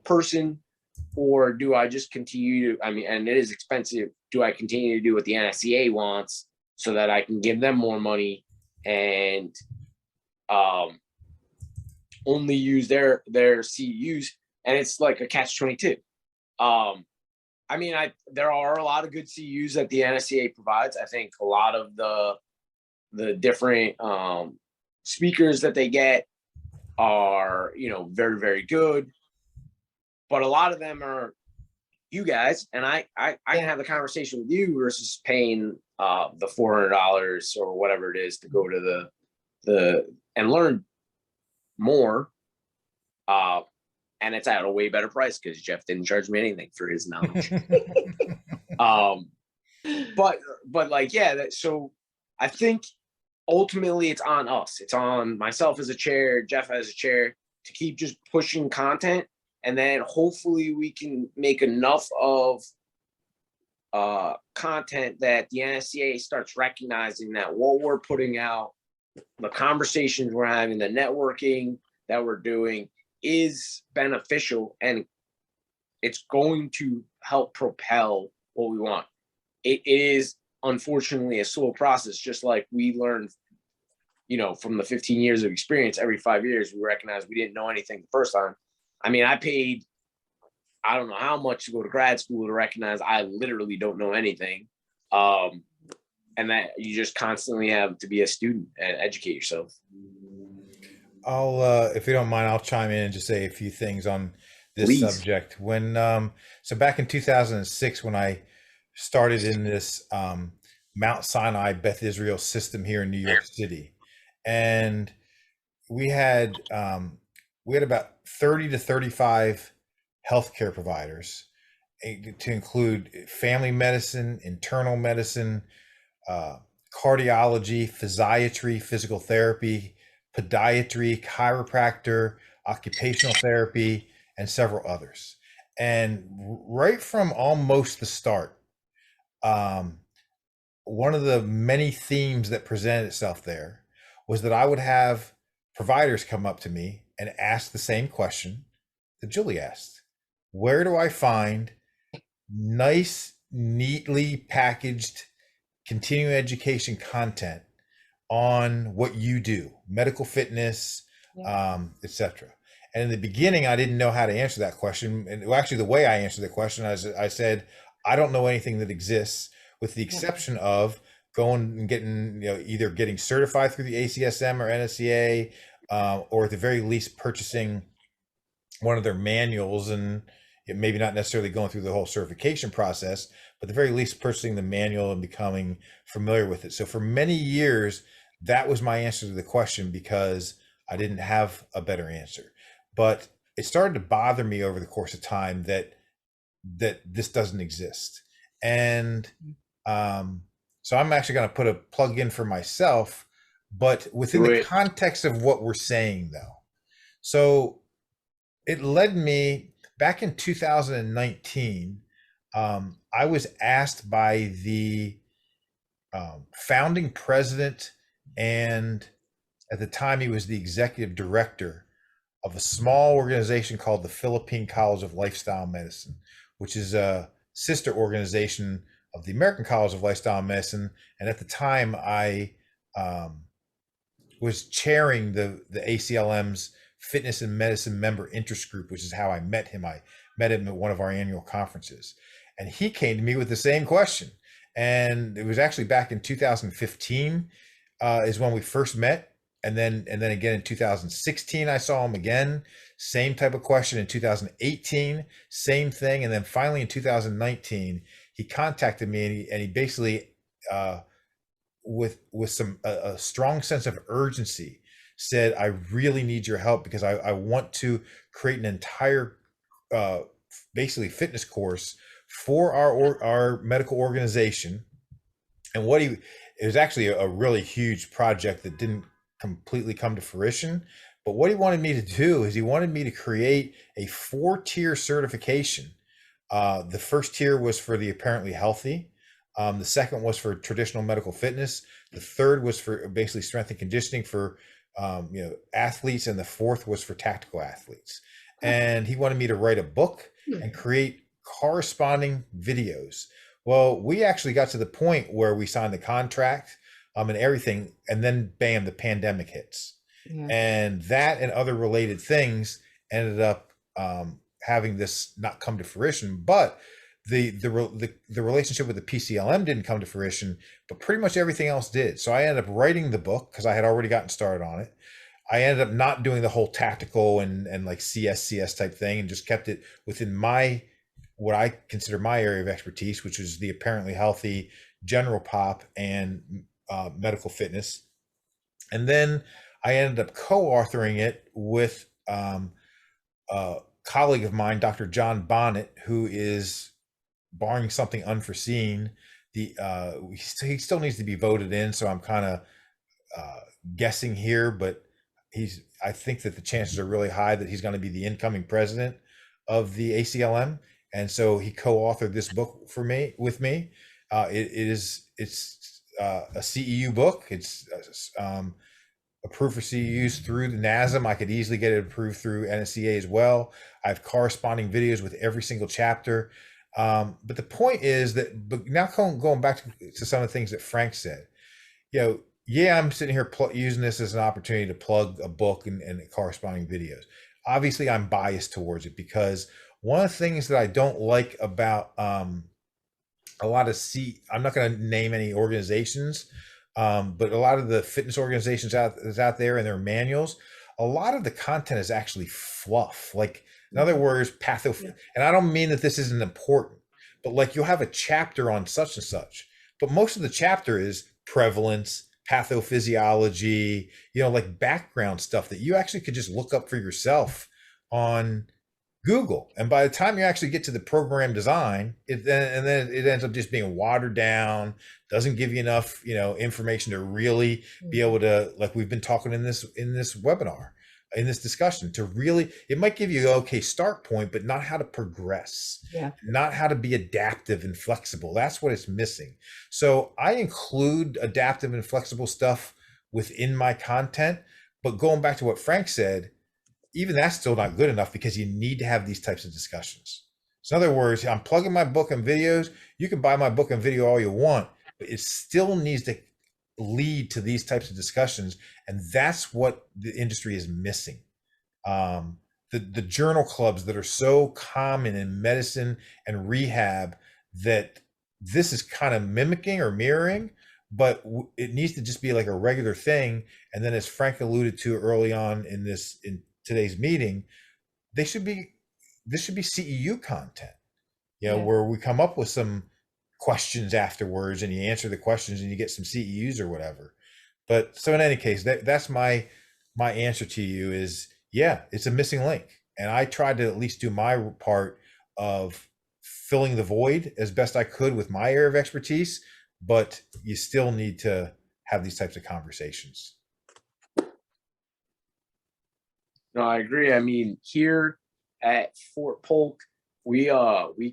person? Or do I just continue to, and it is expensive. Do I continue to do what the NSCA wants so that I can give them more money and only use their CEUs? And it's like a catch-22. There are a lot of good CEUs that the NSCA provides. I think a lot of the different speakers that they get are, very, very good. But a lot of them are you guys, and I can have the conversation with you versus paying the $400 or whatever it is to go to the and learn more. And it's at a way better price because Jeff didn't charge me anything for his knowledge. But like, yeah, so I think ultimately it's on us. It's on myself as a chair, Jeff as a chair, to keep just pushing content. And then hopefully we can make enough of content that the NSCA starts recognizing that what we're putting out, the conversations we're having, the networking that we're doing is beneficial, and it's going to help propel what we want. It is unfortunately a slow process, just like we learned, from the 15 years of experience. Every 5 years, we recognize we didn't know anything the first time. I paid, I don't know how much to go to grad school to recognize I literally don't know anything. And that you just constantly have to be a student and educate yourself. If you don't mind, I'll chime in and just say a few things on this Please. subject. When, so back in 2006, when I started in this Mount Sinai Beth Israel system here in New York City, and we had about 30 to 35 healthcare providers, to include family medicine, internal medicine, cardiology, physiatry, physical therapy, podiatry, chiropractor, occupational therapy, and several others. And right from almost the start, one of the many themes that presented itself there was that I would have providers come up to me and ask the same question that Julie asked. Where do I find nice, neatly packaged continuing education content on what you do, medical fitness, etc. And in the beginning, I didn't know how to answer that question. And well, actually, the way I answered the question, I said, I don't know anything that exists, with the exception of going and getting, either getting certified through the ACSM or NSCA, or at the very least purchasing one of their manuals, and maybe not necessarily going through the whole certification process, but at the very least purchasing the manual and becoming familiar with it. So for many years, that was my answer to the question, because I didn't have a better answer. But it started to bother me over the course of time that this doesn't exist. And so I'm actually going to put a plug in for myself, but within the context of what we're saying, though. So it led me back in 2019. I was asked by the founding president, and at the time he was the executive director of a small organization called the Philippine College of Lifestyle Medicine, which is a sister organization of the American College of Lifestyle Medicine. And at the time, I was chairing the ACLM's Fitness and Medicine Member Interest Group, which is how I met him. I met him at one of our annual conferences, and he came to me with the same question. And it was actually back in 2015 is when we first met. And then again in 2016, I saw him again, same type of question. In 2018, same thing. And then finally in 2019, he contacted me, and he basically, with a strong sense of urgency, said, I really need your help, because I want to create an entire, basically fitness course for our medical organization. And it was actually a really huge project that didn't completely come to fruition. But what he wanted me to do is he wanted me to create a 4-tier certification. The first tier was for the apparently healthy. The second was for traditional medical fitness. The third was for basically strength and conditioning for athletes, and the fourth was for tactical athletes. And he wanted me to write a book and create corresponding videos. Well, we actually got to the point where we signed the contract and everything, and then bam, the pandemic hits. And that and other related things ended up having this not come to fruition. But the relationship with the PCLM didn't come to fruition, but pretty much everything else did. So I ended up writing the book because I had already gotten started on it. I ended up not doing the whole tactical and like CS type thing, and just kept it within what I consider my area of expertise, which is the apparently healthy, general pop, and medical fitness. And then I ended up co-authoring it with a colleague of mine, Dr. John Bonnet, who is, barring something unforeseen, he still needs to be voted in. So I'm kind of guessing here, but I think that the chances are really high that he's going to be the incoming president of the ACLM. And so he co-authored this book with me. It's a CEU book. It's approved for CEUs through the NASM. I could easily get it approved through NSCA as well. I have corresponding videos with every single chapter. But the point is that, but now going back to some of the things that Frank said, I'm sitting here using this as an opportunity to plug a book and corresponding videos. Obviously, I'm biased towards it, because one of the things that I don't like about a lot of I'm not going to name any organizations, but a lot of the fitness organizations out there and their manuals, a lot of the content is actually fluff. Like, in other words, and I don't mean that this isn't important, but like, you'll have a chapter on such and such, but most of the chapter is prevalence, pathophysiology, like background stuff that you actually could just look up for yourself on Google. And by the time you actually get to the program design, then it ends up just being watered down, doesn't give you enough, information to really be able to, like we've been talking in this webinar, in this discussion, to really, it might give you an okay start point, but not how to progress, not how to be adaptive and flexible. That's what it's missing. So I include adaptive and flexible stuff within my content, but going back to what Frank said, even that's still not good enough, because you need to have these types of discussions. So in other words, I'm plugging my book and videos. You can buy my book and video all you want, but it still needs to lead to these types of discussions. And that's what the industry is missing. The journal clubs that are so common in medicine and rehab, that this is kind of mimicking or mirroring, but it needs to just be like a regular thing. And then, as Frank alluded to early on in today's meeting, this should be CEU content, where we come up with some questions afterwards, and you answer the questions and you get some CEUs or whatever. But so in any case, that's my answer to you is, it's a missing link. And I tried to at least do my part of filling the void as best I could with my area of expertise, but you still need to have these types of conversations. No, I agree. I mean, here at Fort Polk, we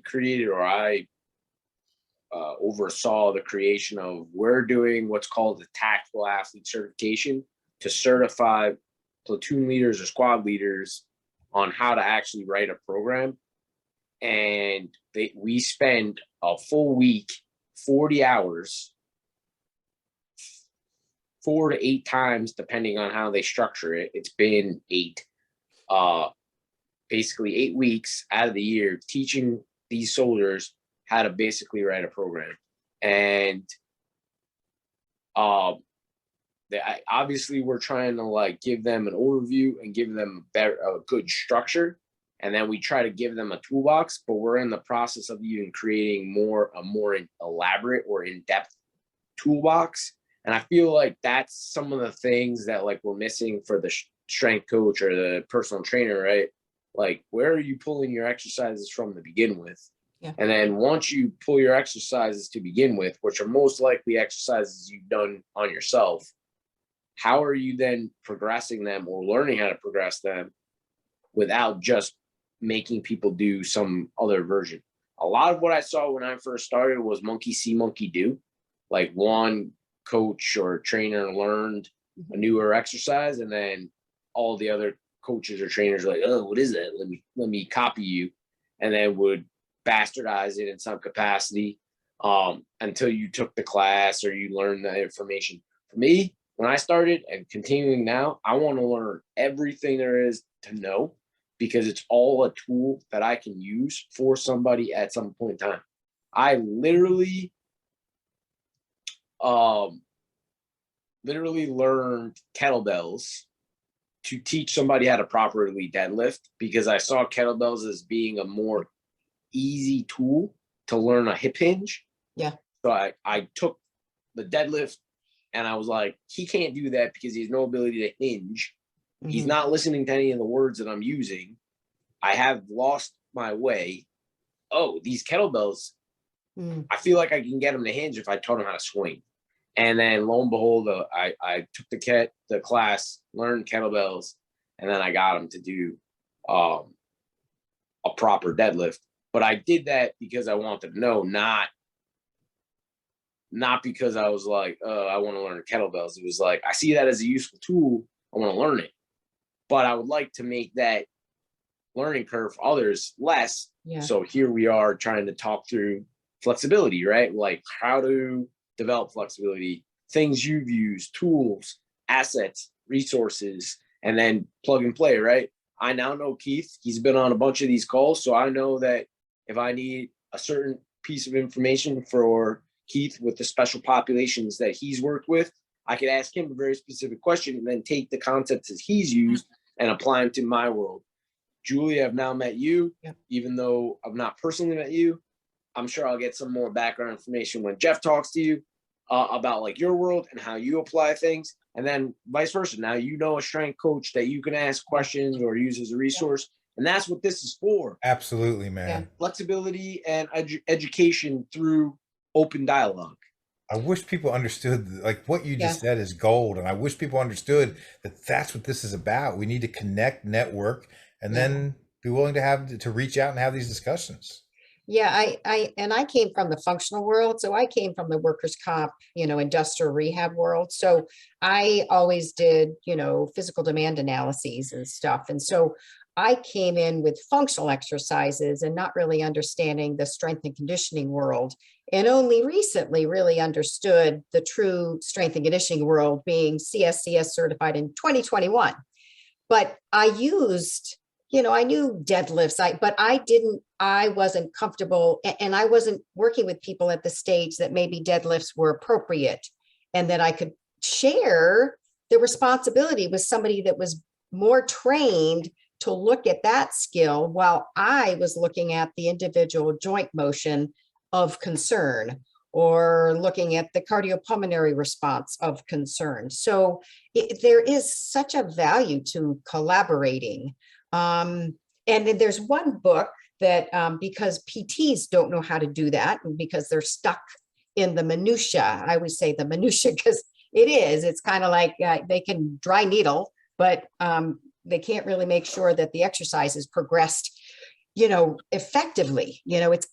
created, or I oversaw the creation of, we're doing what's called the tactical athlete certification to certify platoon leaders or squad leaders on how to actually write a program. And we spend a full week, 40 hours, 4 to 8 times, depending on how they structure it. It's been 8, basically 8 weeks out of the year, teaching these soldiers how to basically write a program. And obviously we're trying to give them an overview and give them a good structure. And then we try to give them a toolbox, but we're in the process of even creating a more elaborate or in-depth toolbox. And I feel like that's some of the things that we're missing for the strength coach or the personal trainer, right? Like, where are you pulling your exercises from to begin with? Yeah. And then once you pull your exercises to begin with, which are most likely exercises you've done on yourself, how are you then progressing them or learning how to progress them without just making people do some other version? A lot of what I saw when I first started was monkey see, monkey do. Like, one coach or trainer learned a newer exercise, and then all the other coaches or trainers are like, oh, what is that? Let me copy you, and then would bastardize it in some capacity until you took the class or you learned the information. For me, when I started and continuing now, I want to learn everything there is to know, because it's all a tool that I can use for somebody at some point in time. I literally learned kettlebells to teach somebody how to properly deadlift, because I saw kettlebells as being a more easy tool to learn a hip hinge. Yeah. So I took the deadlift, and I was like, he can't do that because he has no ability to hinge. Mm-hmm. He's not listening to any of the words that I'm using. I have lost my way. Oh, these kettlebells, I feel like I can get him to hinge if I taught him how to swing. And then lo and behold, I took the class, learned kettlebells, and then I got him to do a proper deadlift. But I did that because I wanted to know, not because I was like, I want to learn kettlebells. It was like, I see that as a useful tool. I want to learn it. But I would like to make that learning curve for others less. Yeah. So here we are trying to talk through flexibility, right? Like, how to develop flexibility, things you've used, tools, assets, resources, and then plug and play, right? I now know Keith. He's been on a bunch of these calls, so I know that if I need a certain piece of information for Keith with the special populations that he's worked with, I could ask him a very specific question and then take the concepts that he's used and apply them to my world. Julie, I've now met you, even though I've not personally met you. I'm sure I'll get some more background information when Jeff talks to you about your world and how you apply things, and then vice versa. Now you know a strength coach that you can ask questions or use as a resource, And that's what this is for. Absolutely, man. Flexibility and education through open dialogue. I wish people understood, like what you just said is gold. And I wish people understood that that's what this is about. We need to connect, network, and then be willing to reach out and have these discussions. Yeah, I came from the functional world. So I came from the workers' comp, industrial rehab world. So I always did, physical demand analyses and stuff. And so I came in with functional exercises and not really understanding the strength and conditioning world. And only recently really understood the true strength and conditioning world, being CSCS certified in 2021. But I used, I knew deadlifts, but I wasn't comfortable, and I wasn't working with people at the stage that maybe deadlifts were appropriate and that I could share the responsibility with somebody that was more trained to look at that skill while I was looking at the individual joint motion of concern or looking at the cardiopulmonary response of concern. So there is such a value to collaborating. And then there's one book that because PTs don't know how to do that and because they're stuck in the minutia, I always say the minutia because it's kind of like they can dry needle, but they can't really make sure that the exercise is progressed, effectively. It's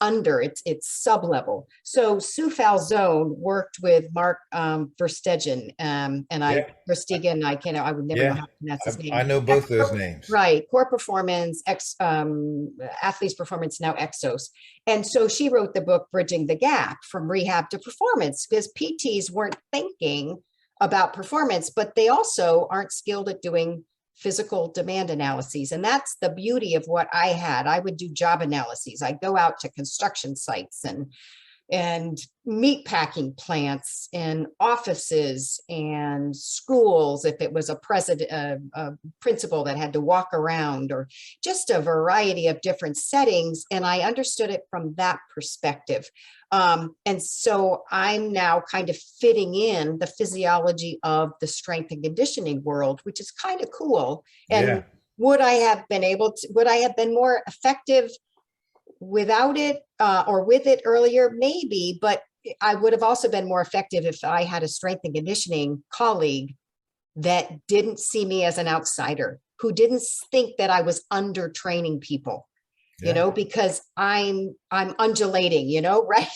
sub-level. So Sue Falzone worked with Mark Verstegen, and Verstegen, I would never know how to pronounce his name. I know both those names. Right. Core Performance, Athletes Performance, now Exos. And so she wrote the book, Bridging the Gap from Rehab to Performance, because PTs weren't thinking about performance, but they also aren't skilled at doing physical demand analyses. And that's the beauty of what I had. I would do job analyses. I'd go out to construction sites and meat packing plants and offices and schools, if it was a principal that had to walk around, or just a variety of different settings. And I understood it from that perspective. And so I'm now kind of fitting in the physiology of the strength and conditioning world, which is kind of cool. And would I have been more effective without it or with it earlier? Maybe, but I would have also been more effective if I had a strength and conditioning colleague that didn't see me as an outsider, who didn't think that I was under training people. Because I'm undulating, right?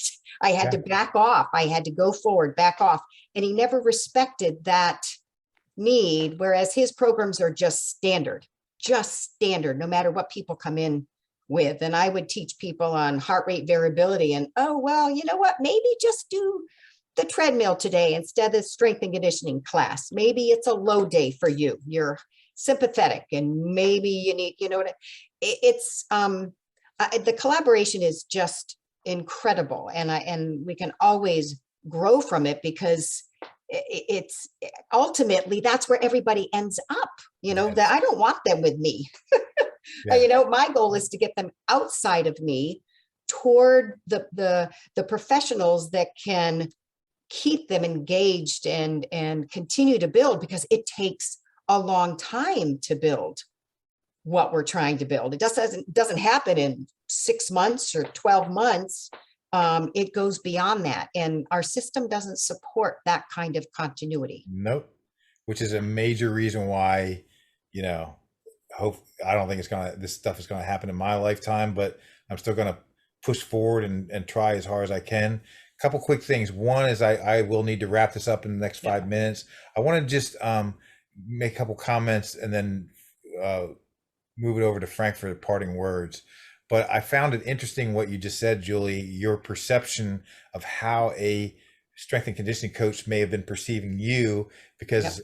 I had to back off. I had to go forward, back off. And he never respected that need. Whereas his programs are just standard, no matter what people come in with. And I would teach people on heart rate variability and, you know what, maybe just do the treadmill today instead of strength and conditioning class. Maybe it's a low day for you. You're sympathetic and maybe you need, it's the collaboration is just incredible, and we can always grow from it because it's ultimately that's where everybody ends up. That I don't want them with me. My goal is to get them outside of me toward the professionals that can keep them engaged and continue to build, because it takes a long time to build what we're trying to build. It doesn't happen in 6 months or 12 months. It goes beyond that. And our system doesn't support that kind of continuity. Nope. Which is a major reason why, I don't think this stuff is going to happen in my lifetime, but I'm still going to push forward and try as hard as I can. A couple quick things. One is I will need to wrap this up in the next 5 minutes. I want to just make a couple comments and then move it over to Frank for the parting words. But I found it interesting what you just said, Julie, your perception of how a strength and conditioning coach may have been perceiving you, because,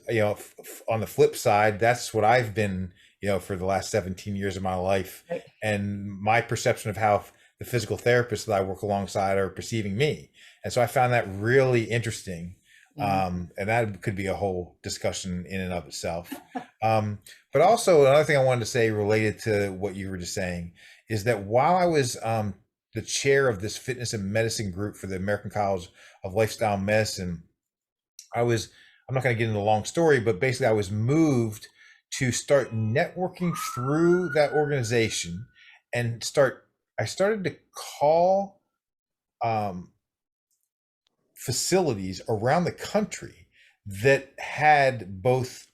on the flip side, that's what I've been, for the last 17 years of my life. Right. And my perception of how the physical therapists that I work alongside are perceiving me. And so I found that really interesting. And that could be a whole discussion in and of itself. But also another thing I wanted to say related to what you were just saying is that while I was the chair of this fitness and medicine group for the American College of Lifestyle Medicine, I'm not going to get into the long story, but basically I was moved to start networking through that organization and I started to call facilities around the country that had both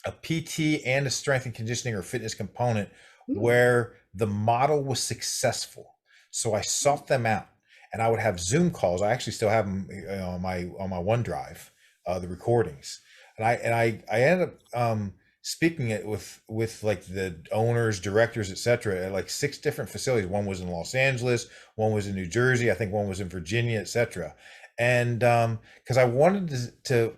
a PT and a strength and conditioning or fitness component where the model was successful. So I sought them out, and I would have Zoom calls. I actually still have them on my OneDrive, the recordings, and I ended up speaking it with like the owners, directors, etc. at like 6 different facilities. One was in Los Angeles, one was in New Jersey, I think one was in Virginia, etc. And because I wanted to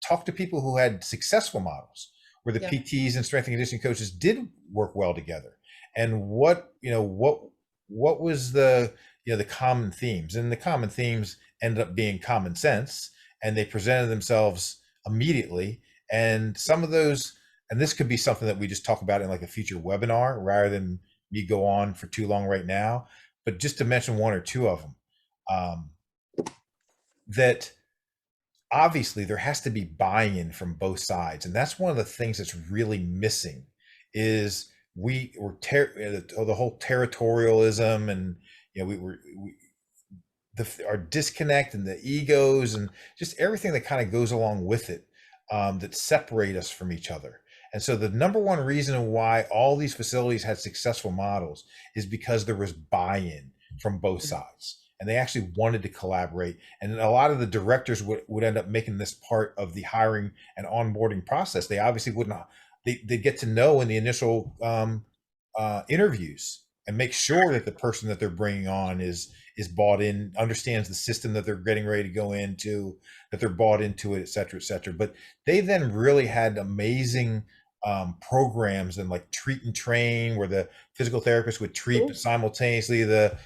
talk to people who had successful models where the PTs and strength and conditioning coaches did work well together, and what was the the common themes. And the common themes ended up being common sense, and they presented themselves immediately. And some of those, and this could be something that we just talk about in like a future webinar rather than me go on for too long right now, but just to mention 1 or 2 of them, that obviously there has to be buy-in from both sides. And that's one of the things that's really missing is the whole territorialism, and our disconnect and the egos and just everything that kind of goes along with it, that separate us from each other. And so the number one reason why all these facilities had successful models is because there was buy-in from both sides, and they actually wanted to collaborate. And a lot of the directors would end up making this part of the hiring and onboarding process. They obviously wouldn't, they get to know in the initial interviews and make sure that the person that they're bringing on is bought in, understands the system that they're getting ready to go into, that they're bought into it, et cetera, et cetera. But they then really had amazing programs and like treat and train, where the physical therapist would treat, but simultaneously the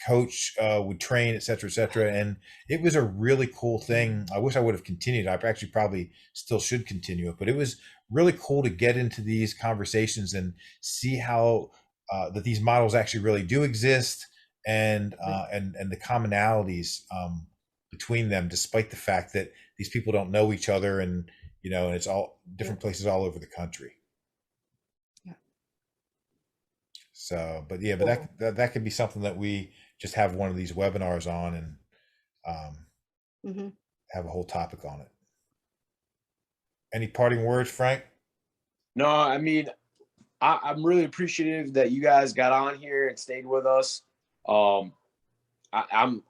coach would train, et cetera, et cetera. And it was a really cool thing. I wish I would have continued. I actually probably still should continue it, but it was really cool to get into these conversations and see how that these models actually really do exist, and the commonalities between them, despite the fact that these people don't know each other, and and it's all different places all over the country. Yeah. So, but that could be something that we just have one of these webinars on, and have a whole topic on it. Any parting words, Frank? No, I mean, I'm really appreciative that you guys got on here and stayed with us. I'm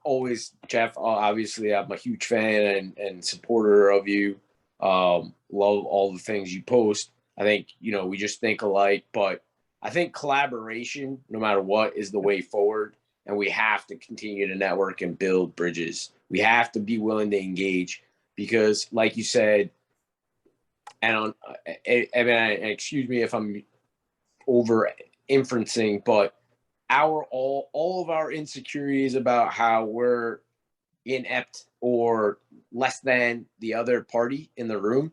always, Jeff, obviously I'm a huge fan and supporter of you. Love all the things you post. I think, we just think alike, but I think collaboration, no matter what, is the way forward. And we have to continue to network and build bridges. We have to be willing to engage, because like you said, and excuse me if I'm over inferencing, but all of our insecurities about how we're inept or less than the other party in the room,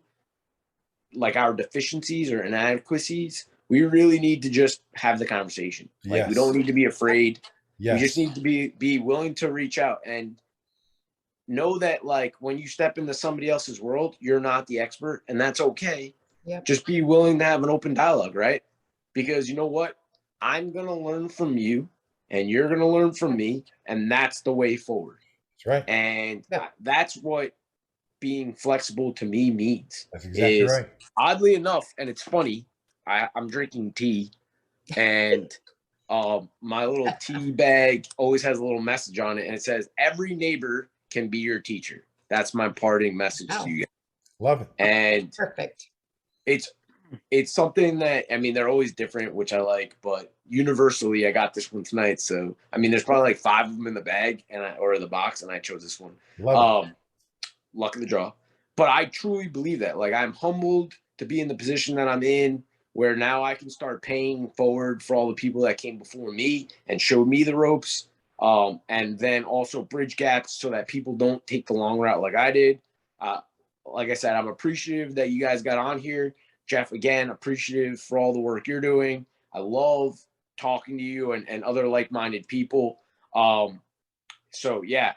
like our deficiencies or inadequacies, we really need to just have the conversation. Like, we don't need to be afraid. We just need to be willing to reach out and know that, like, when you step into somebody else's world, you're not the expert, and that's okay. Just be willing to have an open dialogue, right? Because you know what? I'm going to learn from you, and you're going to learn from me, and that's the way forward. That's right. And that's what being flexible to me means. That's exactly right. Oddly enough, and it's funny, I'm drinking tea, and my little tea bag always has a little message on it, and it says, "Every neighbor can be your teacher." That's my parting message to you guys. Love it. And Perfect. It's something that, I mean, they're always different, which I like, but universally, I got this one tonight. So, I mean, there's probably like 5 of them in the bag or the box, and I chose this one. Love it. Luck of the draw. But I truly believe that. Like, I'm humbled to be in the position that I'm in, where now I can start paying forward for all the people that came before me and showed me the ropes, and then also bridge gaps so that people don't take the long route like I did. Like I said, I'm appreciative that you guys got on here. Jeff, again, appreciative for all the work you're doing. I love talking to you and other like-minded people. So, yeah,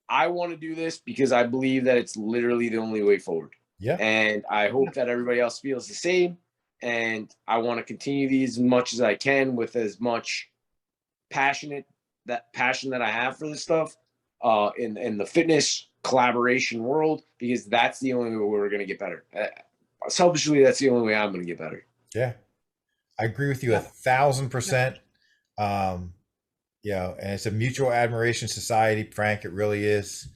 I want to do this because I believe that it's literally the only way forward. Yeah. And I hope that everybody else feels the same. And I want to continue these as much as I can with as much passion that I have for this stuff in the fitness collaboration world, because that's the only way we're going to get better. Selfishly, that's the only way I'm going to get better. Yeah. I agree with you 1,000%. You know, and it's a mutual admiration society, Frank. It really is.